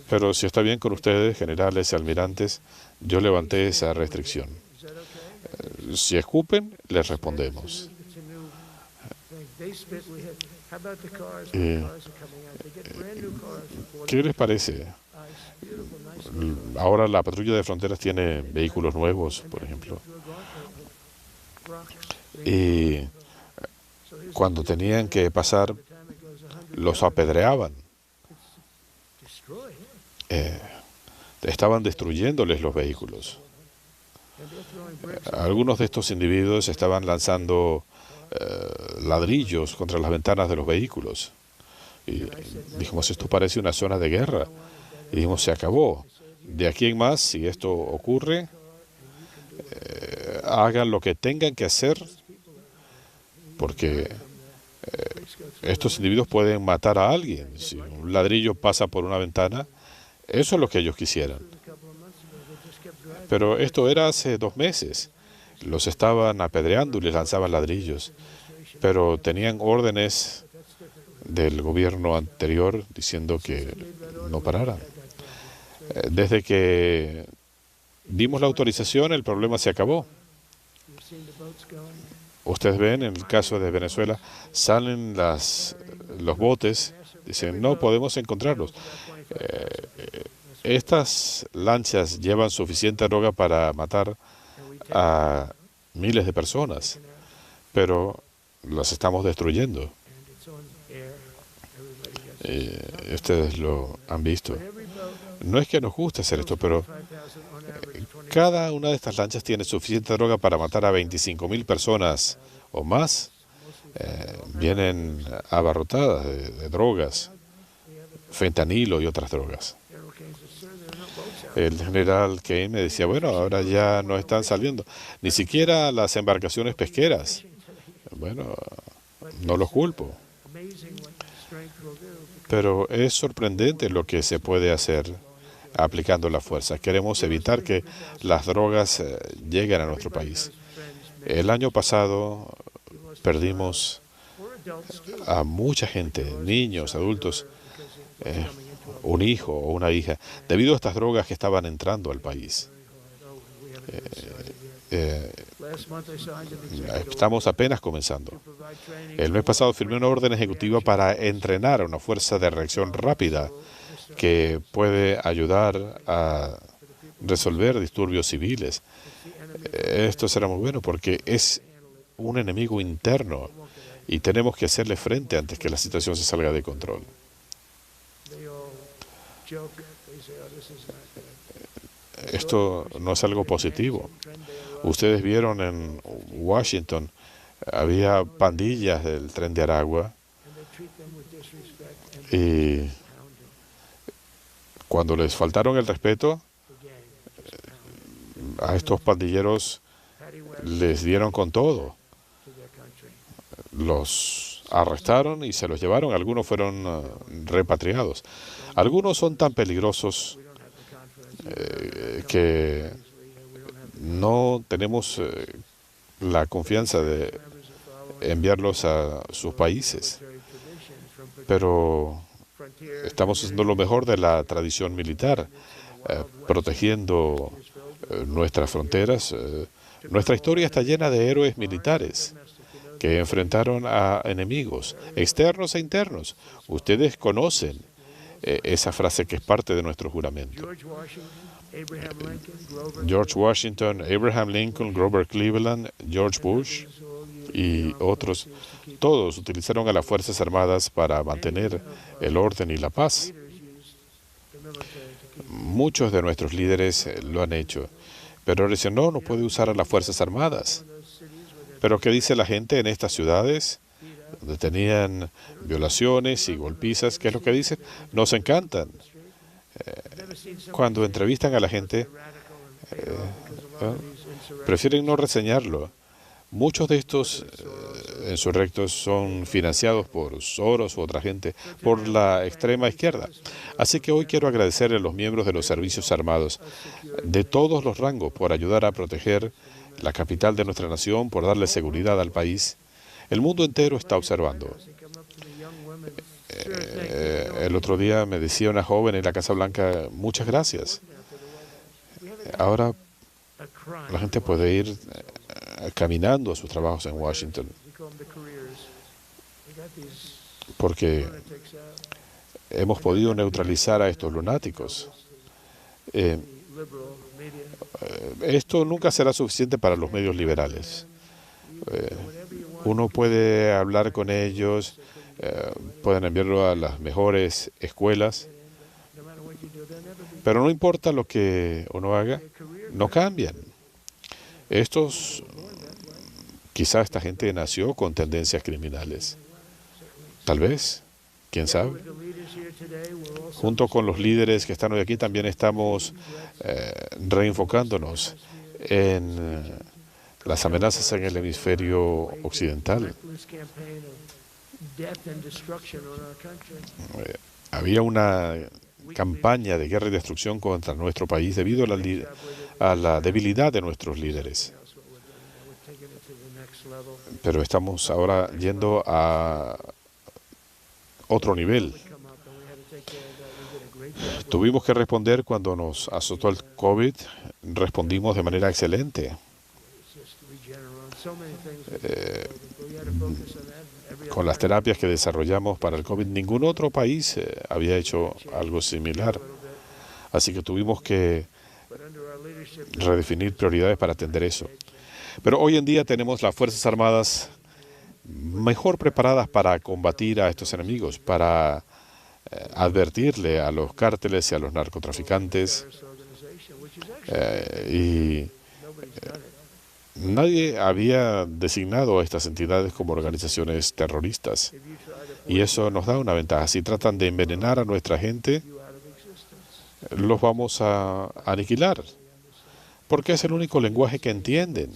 Pero si está bien con ustedes, generales y almirantes, yo levanté esa restricción. Si escupen, les respondemos. ¿Qué les parece? Ahora la patrulla de fronteras tiene vehículos nuevos, por ejemplo. Y cuando tenían que pasar, los apedreaban. Estaban destruyéndoles los vehículos. Algunos de estos individuos estaban lanzando ladrillos contra las ventanas de los vehículos. Y dijimos, esto parece una zona de guerra. Y dijimos, se acabó. De aquí en más, si esto ocurre, hagan lo que tengan que hacer, porque estos individuos pueden matar a alguien. Si un ladrillo pasa por una ventana, eso es lo que ellos quisieran. Pero esto era hace 2 meses. Los estaban apedreando y les lanzaban ladrillos. Pero tenían órdenes del gobierno anterior diciendo que no pararan. Desde que dimos la autorización, el problema se acabó. Ustedes ven, en el caso de Venezuela, salen los botes, dicen, no podemos encontrarlos. Estas lanchas llevan suficiente droga para matar a miles de personas, pero las estamos destruyendo. Ustedes lo han visto. No es que nos guste hacer esto, pero cada una de estas lanchas tiene suficiente droga para matar a 25.000 personas o más. Vienen abarrotadas de drogas, fentanilo y otras drogas. El general Kane me decía, bueno, ahora ya no están saliendo, ni siquiera las embarcaciones pesqueras. Bueno, no los culpo. Pero es sorprendente lo que se puede hacer aplicando la fuerza. Queremos evitar que las drogas lleguen a nuestro país. El año pasado perdimos a mucha gente, niños, adultos, un hijo o una hija, debido a estas drogas que estaban entrando al país. Estamos apenas comenzando. El mes pasado firmé una orden ejecutiva para entrenar a una fuerza de reacción rápida que puede ayudar a resolver disturbios civiles. Esto será muy bueno porque es un enemigo interno y tenemos que hacerle frente antes que la situación se salga de control. Esto no es algo positivo. Ustedes vieron en Washington, había pandillas del Tren de Aragua y cuando les faltaron el respeto, a estos pandilleros les dieron con todo. Los arrestaron y se los llevaron. Algunos fueron repatriados. Algunos son tan peligrosos que no tenemos la confianza de enviarlos a sus países. Pero estamos haciendo lo mejor de la tradición militar, protegiendo nuestras fronteras. Nuestra historia está llena de héroes militares que enfrentaron a enemigos externos e internos. Ustedes conocen esa frase que es parte de nuestro juramento. George Washington, Abraham Lincoln, Grover Cleveland, George Bush y otros, todos utilizaron a las Fuerzas Armadas para mantener el orden y la paz. Muchos de nuestros líderes lo han hecho, pero dicen, no puede usar a las Fuerzas Armadas. Pero ¿qué dice la gente en estas ciudades? donde tenían violaciones y golpizas. ¿Qué es lo que dicen? Nos encantan. Cuando entrevistan a la gente, ¿no? Prefieren no reseñarlo. Muchos de estos insurrectos son financiados por Soros u otra gente, por la extrema izquierda. Así que hoy quiero agradecer a los miembros de los servicios armados de todos los rangos por ayudar a proteger la capital de nuestra nación, por darle seguridad al país. El mundo entero está observando. El otro día me decía una joven en la Casa Blanca, muchas gracias. Ahora la gente puede ir caminando a sus trabajos en Washington, porque hemos podido neutralizar a estos lunáticos. Esto nunca será suficiente para los medios liberales. Uno puede hablar con ellos, pueden enviarlo a las mejores escuelas, pero no importa lo que uno haga, no cambian. Quizá esta gente nació con tendencias criminales. Tal vez, quién sabe. Junto con los líderes que están hoy aquí, también estamos reenfocándonos en las amenazas en el hemisferio occidental. Había una campaña de guerra y destrucción contra nuestro país debido a la debilidad de nuestros líderes. Pero estamos ahora yendo a otro nivel. Tuvimos que responder cuando nos azotó el COVID. Respondimos de manera excelente. Con las terapias que desarrollamos para el COVID, ningún otro país había hecho algo similar. Así que tuvimos que redefinir prioridades para atender eso. Pero hoy en día tenemos las Fuerzas Armadas mejor preparadas para combatir a estos enemigos, para advertirle a los cárteles y a los narcotraficantes. Nadie había designado a estas entidades como organizaciones terroristas. Y eso nos da una ventaja. Si tratan de envenenar a nuestra gente, los vamos a aniquilar. Porque es el único lenguaje que entienden.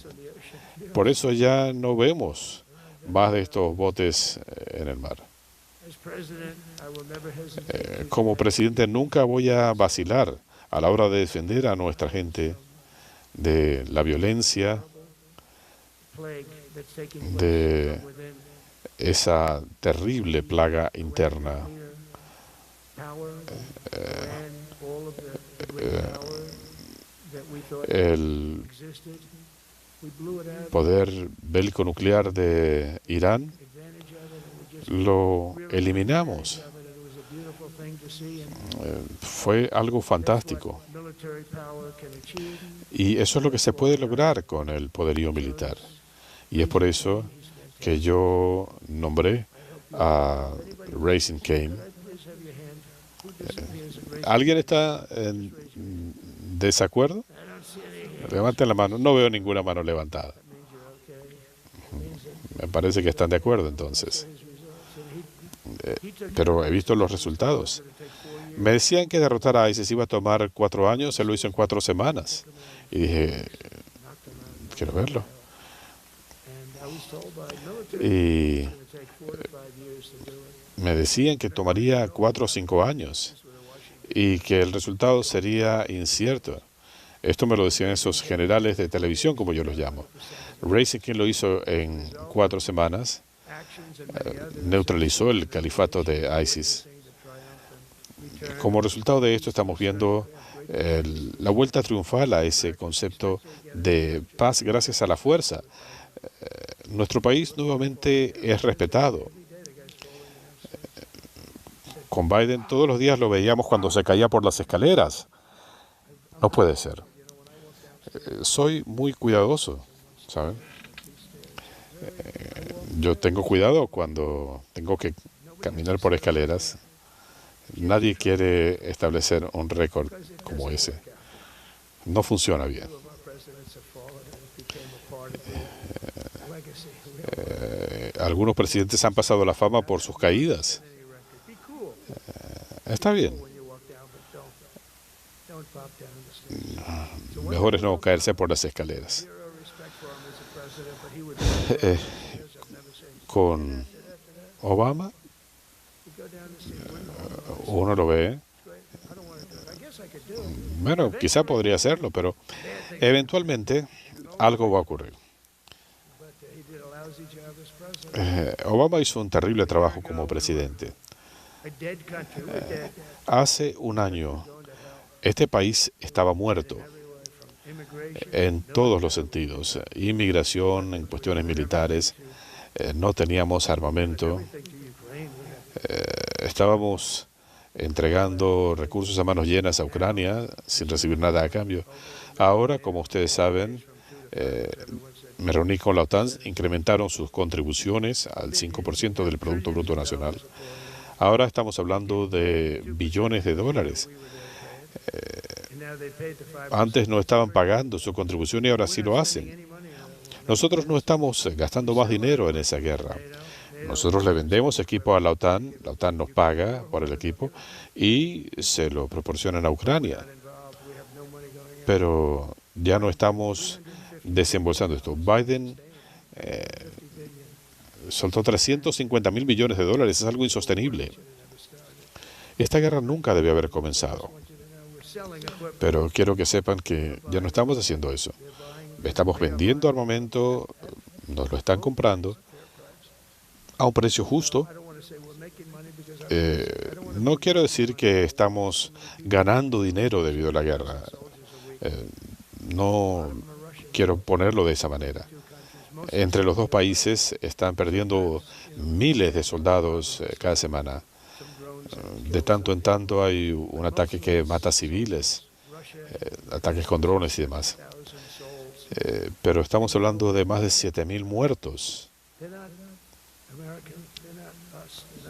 Por eso ya no vemos más de estos botes en el mar. Como presidente nunca voy a vacilar a la hora de defender a nuestra gente de la violencia, de esa terrible plaga interna. El poder bélico nuclear de Irán lo eliminamos. Fue algo fantástico. Y eso es lo que se puede lograr con el poderío militar. Y es por eso que yo nombré a Raising Cane. ¿Alguien está en desacuerdo? Levanten la mano. No veo ninguna mano levantada. Me parece que están de acuerdo entonces. Pero he visto los resultados. Me decían que derrotar a ISIS iba a tomar 4 años, él lo hizo en 4 semanas. Y dije, quiero verlo. Y me decían que tomaría 4 o 5 años y que el resultado sería incierto. Esto me lo decían esos generales de televisión, como yo los llamo. Raising King lo hizo en 4 semanas. Neutralizó el califato de ISIS. Como resultado de esto estamos viendo la vuelta triunfal a ese concepto de paz gracias a la fuerza. Nuestro país nuevamente es respetado. Con Biden todos los días lo veíamos cuando se caía por las escaleras. No puede ser. Soy muy cuidadoso, ¿saben? Yo tengo cuidado cuando tengo que caminar por escaleras. Nadie quiere establecer un récord como ese. No funciona bien. Algunos presidentes han pasado la fama por sus caídas. Está bien. Mejor es no caerse por las escaleras. Eh, con Obama, uno lo ve. Bueno, quizá podría hacerlo, pero eventualmente algo va a ocurrir. Obama hizo un terrible trabajo como presidente. Hace un año, este país estaba muerto en todos los sentidos. Inmigración, en cuestiones militares, no teníamos armamento, estábamos entregando recursos a manos llenas a Ucrania sin recibir nada a cambio. Ahora, como ustedes saben, me reuní con la OTAN, incrementaron sus contribuciones al 5% del Producto Bruto Nacional. Ahora estamos hablando de billones de dólares. Antes no estaban pagando su contribución y ahora sí lo hacen. Nosotros no estamos gastando más dinero en esa guerra. Nosotros le vendemos equipo a la OTAN nos paga por el equipo y se lo proporcionan a Ucrania. Pero ya no estamos desembolsando esto. Biden soltó 350.000 millones de dólares, es algo insostenible. Esta guerra nunca debió haber comenzado. Pero quiero que sepan que ya no estamos haciendo eso. Estamos vendiendo armamento, nos lo están comprando a un precio justo. No quiero decir que estamos ganando dinero debido a la guerra. No quiero ponerlo de esa manera. Entre los dos países están perdiendo miles de soldados cada semana. De tanto en tanto hay un ataque que mata civiles, ataques con drones y demás. Pero estamos hablando de más de 7.000 muertos.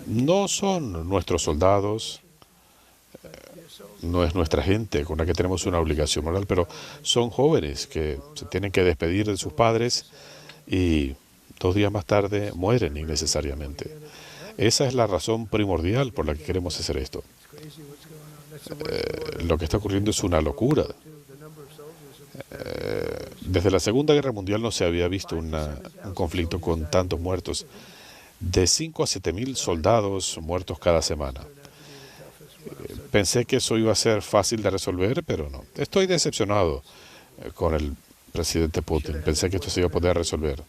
No son nuestros soldados, no es nuestra gente con la que tenemos una obligación moral, pero son jóvenes que se tienen que despedir de sus padres y 2 días más tarde mueren innecesariamente. Esa es la razón primordial por la que queremos hacer esto. Lo que está ocurriendo es una locura. Desde la Segunda Guerra Mundial no se había visto un conflicto con tantos muertos. De 5 a 7.000 soldados muertos cada semana. Pensé que eso iba a ser fácil de resolver, pero no. Estoy decepcionado con el presidente Putin. Pensé que esto se iba a poder resolver.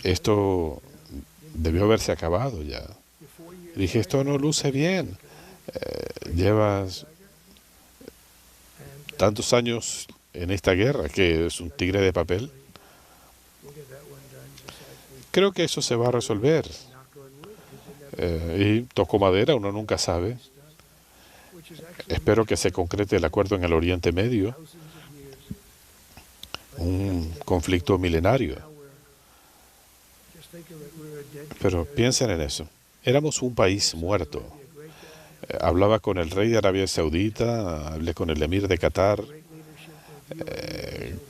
Esto debió haberse acabado ya. Dije, esto no luce bien. Llevas tantos años en esta guerra, que es un tigre de papel. Creo que eso se va a resolver. Y toco madera, uno nunca sabe. Espero que se concrete el acuerdo en el Oriente Medio. Un conflicto milenario. Pero piensen en eso. Éramos un país muerto. Hablaba con el rey de Arabia Saudita, hablé con el emir de Qatar,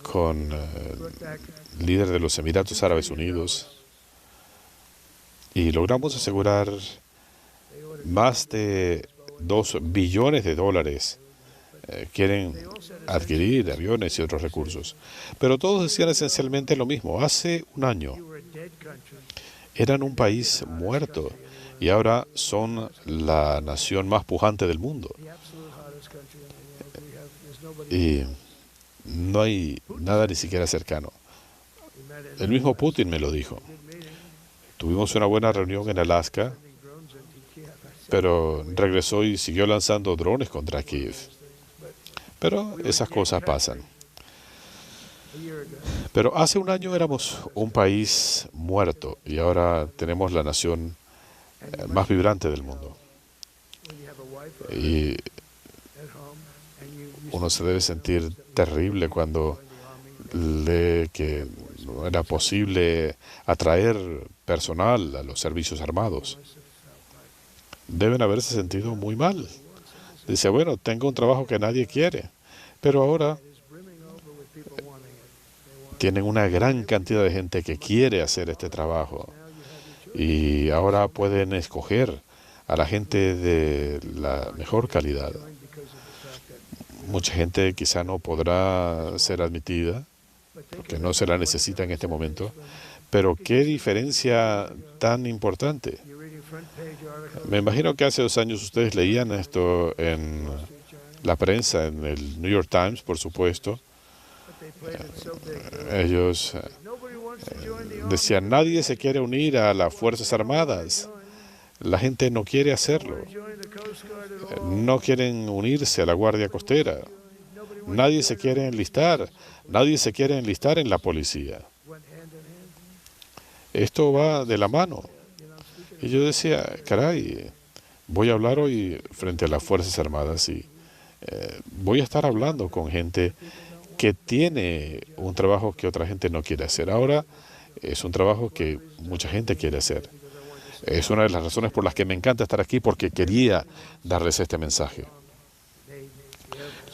con el líder de los Emiratos Árabes Unidos, y logramos asegurar más de 2 billones de dólares. Quieren adquirir aviones y otros recursos. Pero todos decían esencialmente lo mismo. Hace un año eran un país muerto y ahora son la nación más pujante del mundo. Y no hay nada ni siquiera cercano. El mismo Putin me lo dijo. Tuvimos una buena reunión en Alaska, pero regresó y siguió lanzando drones contra Kiev. Pero esas cosas pasan. Pero hace un año éramos un país muerto y ahora tenemos la nación más vibrante del mundo. Y uno se debe sentir terrible cuando lee que no era posible atraer personal a los servicios armados. Deben haberse sentido muy mal. Dice, bueno, tengo un trabajo que nadie quiere, pero ahora Tienen una gran cantidad de gente que quiere hacer este trabajo y ahora pueden escoger a la gente de la mejor calidad. Mucha gente quizá no podrá ser admitida porque no se la necesita en este momento, pero qué diferencia tan importante. Me imagino que hace 2 años ustedes leían esto en la prensa, en el New York Times, por supuesto. Ellos decían, nadie se quiere unir a las Fuerzas Armadas. La gente no quiere hacerlo. No quieren unirse a la Guardia Costera. Nadie se quiere enlistar. Nadie se quiere enlistar en la policía. Esto va de la mano. Y yo decía, caray, voy a hablar hoy frente a las Fuerzas Armadas y voy a estar hablando con gente que tiene un trabajo que otra gente no quiere hacer. Ahora es un trabajo que mucha gente quiere hacer. Es una de las razones por las que me encanta estar aquí, porque quería darles este mensaje.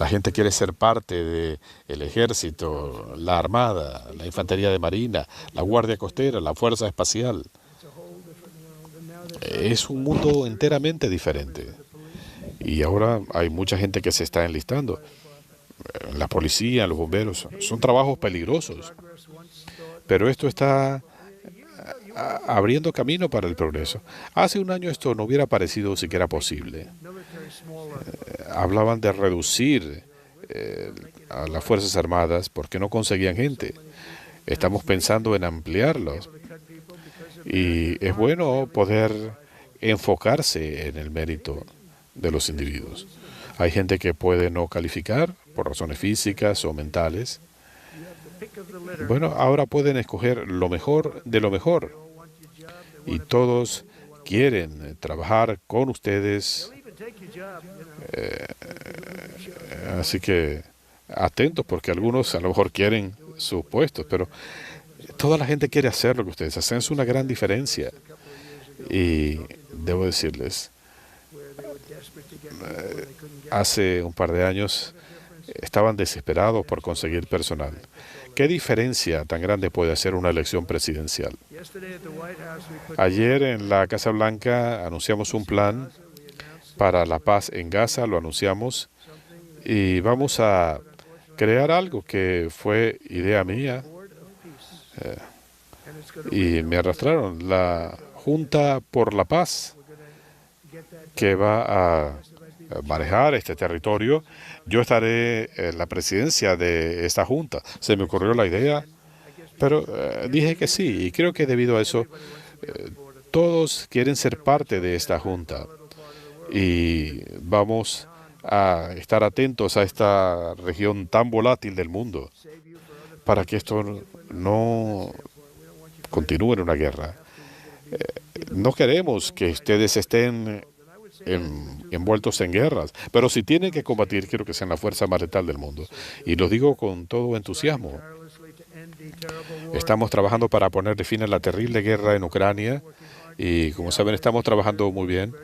La gente quiere ser parte del ejército, la armada, la infantería de marina, la guardia costera, la fuerza espacial. Es un mundo enteramente diferente. Y ahora hay mucha gente que se está enlistando. La policía, los bomberos, son trabajos peligrosos. Pero esto está abriendo camino para el progreso. Hace un año esto no hubiera parecido siquiera posible. Hablaban de reducir a las Fuerzas Armadas porque no conseguían gente. Estamos pensando en ampliarlos. Y es bueno poder enfocarse en el mérito de los individuos. Hay gente que puede no calificar por razones físicas o mentales. Bueno, ahora pueden escoger lo mejor de lo mejor. Y todos quieren trabajar con ustedes. Así que atentos, porque algunos a lo mejor quieren sus puestos, pero toda la gente quiere hacer lo que ustedes hacen. Es una gran diferencia. Y debo decirles, hace un par de años estaban desesperados por conseguir personal. ¿Qué diferencia tan grande puede hacer una elección presidencial? Ayer en la Casa Blanca anunciamos un plan para la paz en Gaza, lo anunciamos, y vamos a crear algo que fue idea mía, y me arrastraron, la Junta por la Paz, que va a manejar este territorio. Yo estaré en la presidencia de esta junta. Se me ocurrió la idea, pero dije que sí, y creo que debido a eso todos quieren ser parte de esta junta. Y vamos a estar atentos a esta región tan volátil del mundo para que esto no continúe en una guerra. No queremos que ustedes estén envueltos en guerras, pero si tienen que combatir, quiero que sean la fuerza más letal del mundo. Y lo digo con todo entusiasmo. Estamos trabajando para ponerle fin a la terrible guerra en Ucrania y, como saben, estamos trabajando muy bien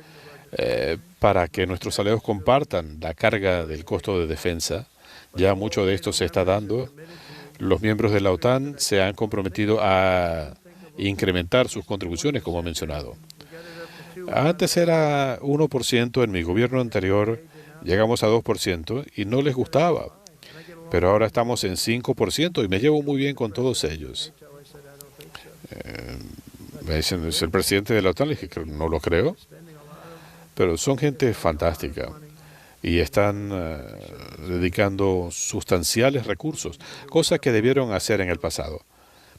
para que nuestros aliados compartan la carga del costo de defensa. Ya mucho de esto se está dando. Los miembros de la OTAN se han comprometido a incrementar sus contribuciones, como he mencionado. Antes era 1%, en mi gobierno anterior llegamos a 2% y no les gustaba. Pero ahora estamos en 5% y me llevo muy bien con todos ellos. Me dicen, es el presidente de la OTAN, le dije que no lo creo, pero son gente fantástica y están dedicando sustanciales recursos, cosas que debieron hacer en el pasado.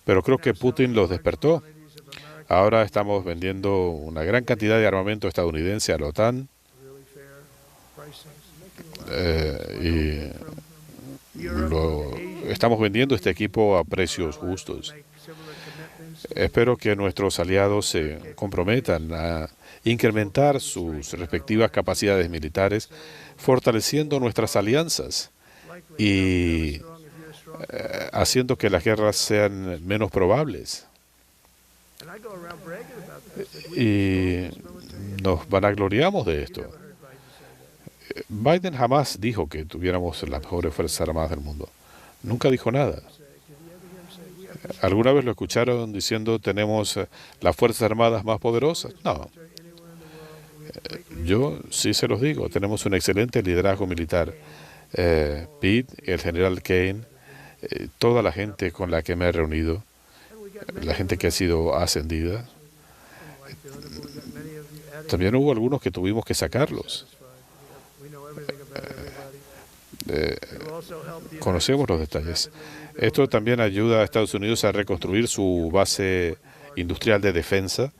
Pero creo que Putin los despertó. Ahora estamos vendiendo una gran cantidad de armamento estadounidense a la OTAN y estamos vendiendo este equipo a precios justos. Espero que nuestros aliados se comprometan a incrementar sus respectivas capacidades militares, fortaleciendo nuestras alianzas y haciendo que las guerras sean menos probables. Y nos vanagloriamos de esto. Biden jamás dijo que tuviéramos las mejores fuerzas armadas del mundo. Nunca dijo nada. ¿Alguna vez lo escucharon diciendo tenemos las Fuerzas Armadas más poderosas? No, yo sí se los digo, tenemos un excelente liderazgo militar. Pete, el general Kane, toda la gente con la que me he reunido, la gente que ha sido ascendida, también hubo algunos que tuvimos que sacarlos. Eh, Conocemos los detalles. Esto también ayuda a Estados Unidos a reconstruir su base industrial de defensa.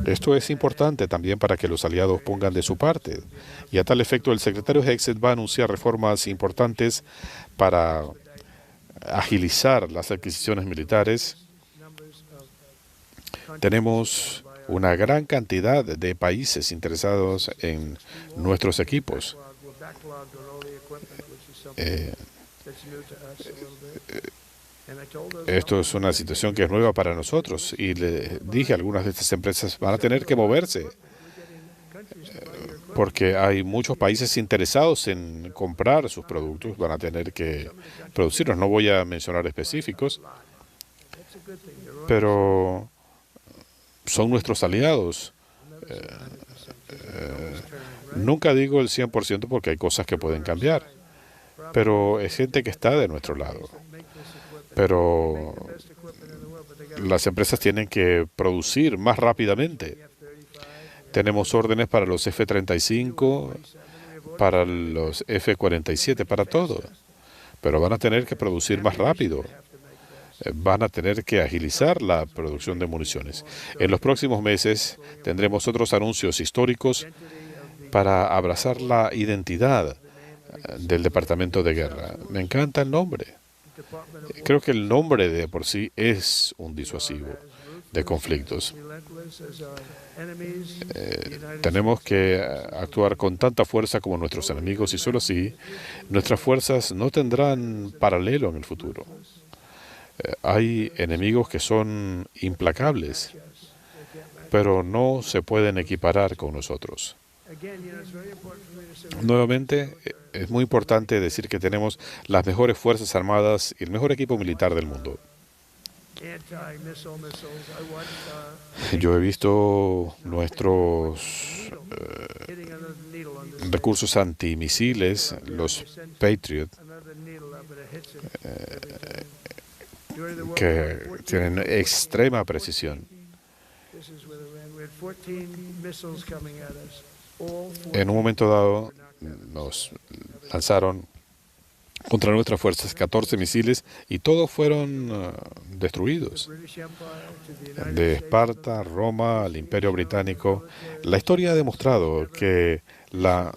Esto es importante también para que los aliados pongan de su parte. Y a tal efecto, el secretario Hegseth va a anunciar reformas importantes para agilizar las adquisiciones militares. Tenemos una gran cantidad de países interesados en nuestros equipos. Esto es una situación que es nueva para nosotros y le dije a algunas de estas empresas van a tener que moverse porque hay muchos países interesados en comprar sus productos, van a tener que producirlos. No voy a mencionar específicos, pero son nuestros aliados. Nunca digo el 100% porque hay cosas que pueden cambiar, pero es gente que está de nuestro lado. Pero las empresas tienen que producir más rápidamente. Tenemos órdenes para los F-35, para los F-47, para todo. Pero van a tener que producir más rápido. Van a tener que agilizar la producción de municiones. En los próximos meses tendremos otros anuncios históricos para abrazar la identidad del Departamento de Guerra. Me encanta el nombre. Creo que el nombre de por sí es un disuasivo de conflictos. Tenemos que actuar con tanta fuerza como nuestros enemigos y solo así nuestras fuerzas no tendrán paralelo en el futuro. Hay enemigos que son implacables, pero no se pueden equiparar con nosotros. Nuevamente, es muy importante decir que tenemos las mejores fuerzas armadas y el mejor equipo militar del mundo. Yo he visto nuestros recursos antimisiles, los Patriot, que tienen extrema precisión. En un momento dado nos lanzaron contra nuestras fuerzas 14 misiles y todos fueron destruidos. De Esparta, Roma, al Imperio Británico, la historia ha demostrado que la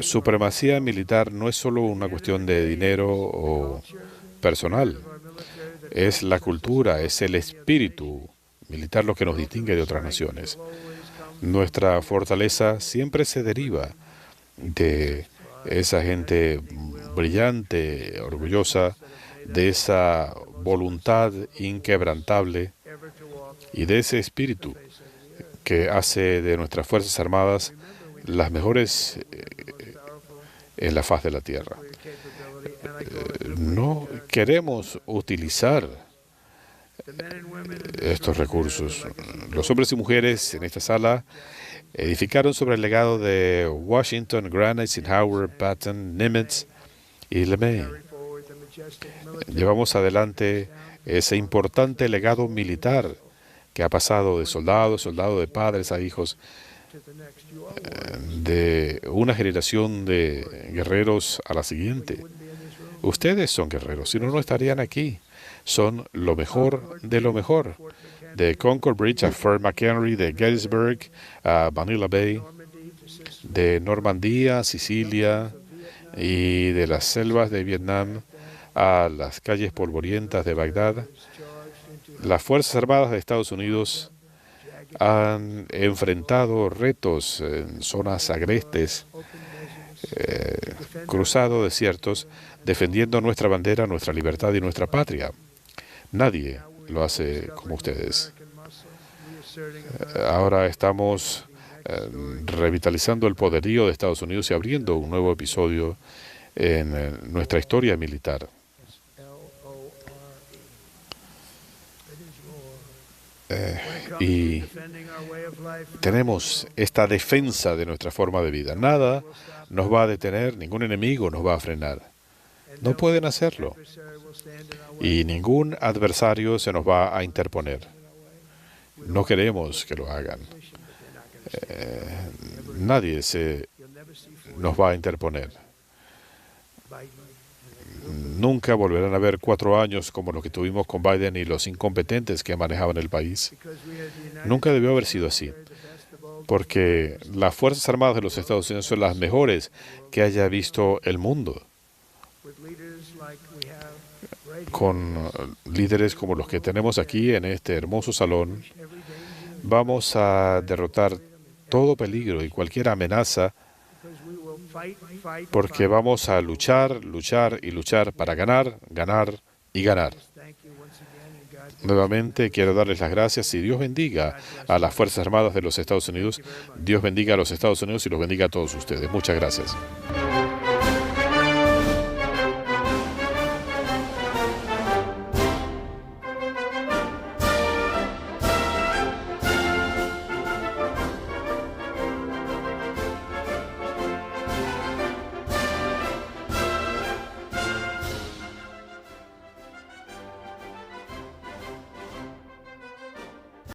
supremacía militar no es solo una cuestión de dinero o personal, es la cultura, es el espíritu militar lo que nos distingue de otras naciones. Nuestra fortaleza siempre se deriva de esa gente brillante, orgullosa, de esa voluntad inquebrantable y de ese espíritu que hace de nuestras Fuerzas Armadas las mejores en la faz de la tierra. No queremos utilizar estos recursos. Los hombres y mujeres en esta sala edificaron sobre el legado de Washington, Grant, Eisenhower, Patton, Nimitz y LeMay. Llevamos adelante ese importante legado militar que ha pasado de soldado a soldado, de padres a hijos, de una generación de guerreros a la siguiente. Ustedes son guerreros, si no, no estarían aquí. Son lo mejor de lo mejor. De Concord Bridge a Fort McHenry, de Gettysburg a Manila Bay, de Normandía a Sicilia y de las selvas de Vietnam a las calles polvorientas de Bagdad. Las Fuerzas Armadas de Estados Unidos han enfrentado retos en zonas agrestes, cruzado desiertos, defendiendo nuestra bandera, nuestra libertad y nuestra patria. Nadie lo hace como ustedes. Ahora estamos revitalizando el poderío de Estados Unidos y abriendo un nuevo episodio en nuestra historia militar. y tenemos esta defensa de nuestra forma de vida. Nada nos va a detener, ningún enemigo nos va a frenar. No pueden hacerlo. Y ningún adversario se nos va a interponer. No queremos que lo hagan. Nadie nos va a interponer. Nunca volverán a haber 4 años como los que tuvimos con Biden y los incompetentes que manejaban el país. Nunca debió haber sido así, porque las Fuerzas Armadas de los Estados Unidos son las mejores que haya visto el mundo, con líderes como los que tenemos aquí en este hermoso salón. Vamos a derrotar todo peligro y cualquier amenaza, porque vamos a luchar, luchar y luchar para ganar, ganar y ganar. Nuevamente quiero darles las gracias y Dios bendiga a las Fuerzas Armadas de los Estados Unidos. Dios bendiga a los Estados Unidos y los bendiga a todos ustedes. Muchas gracias.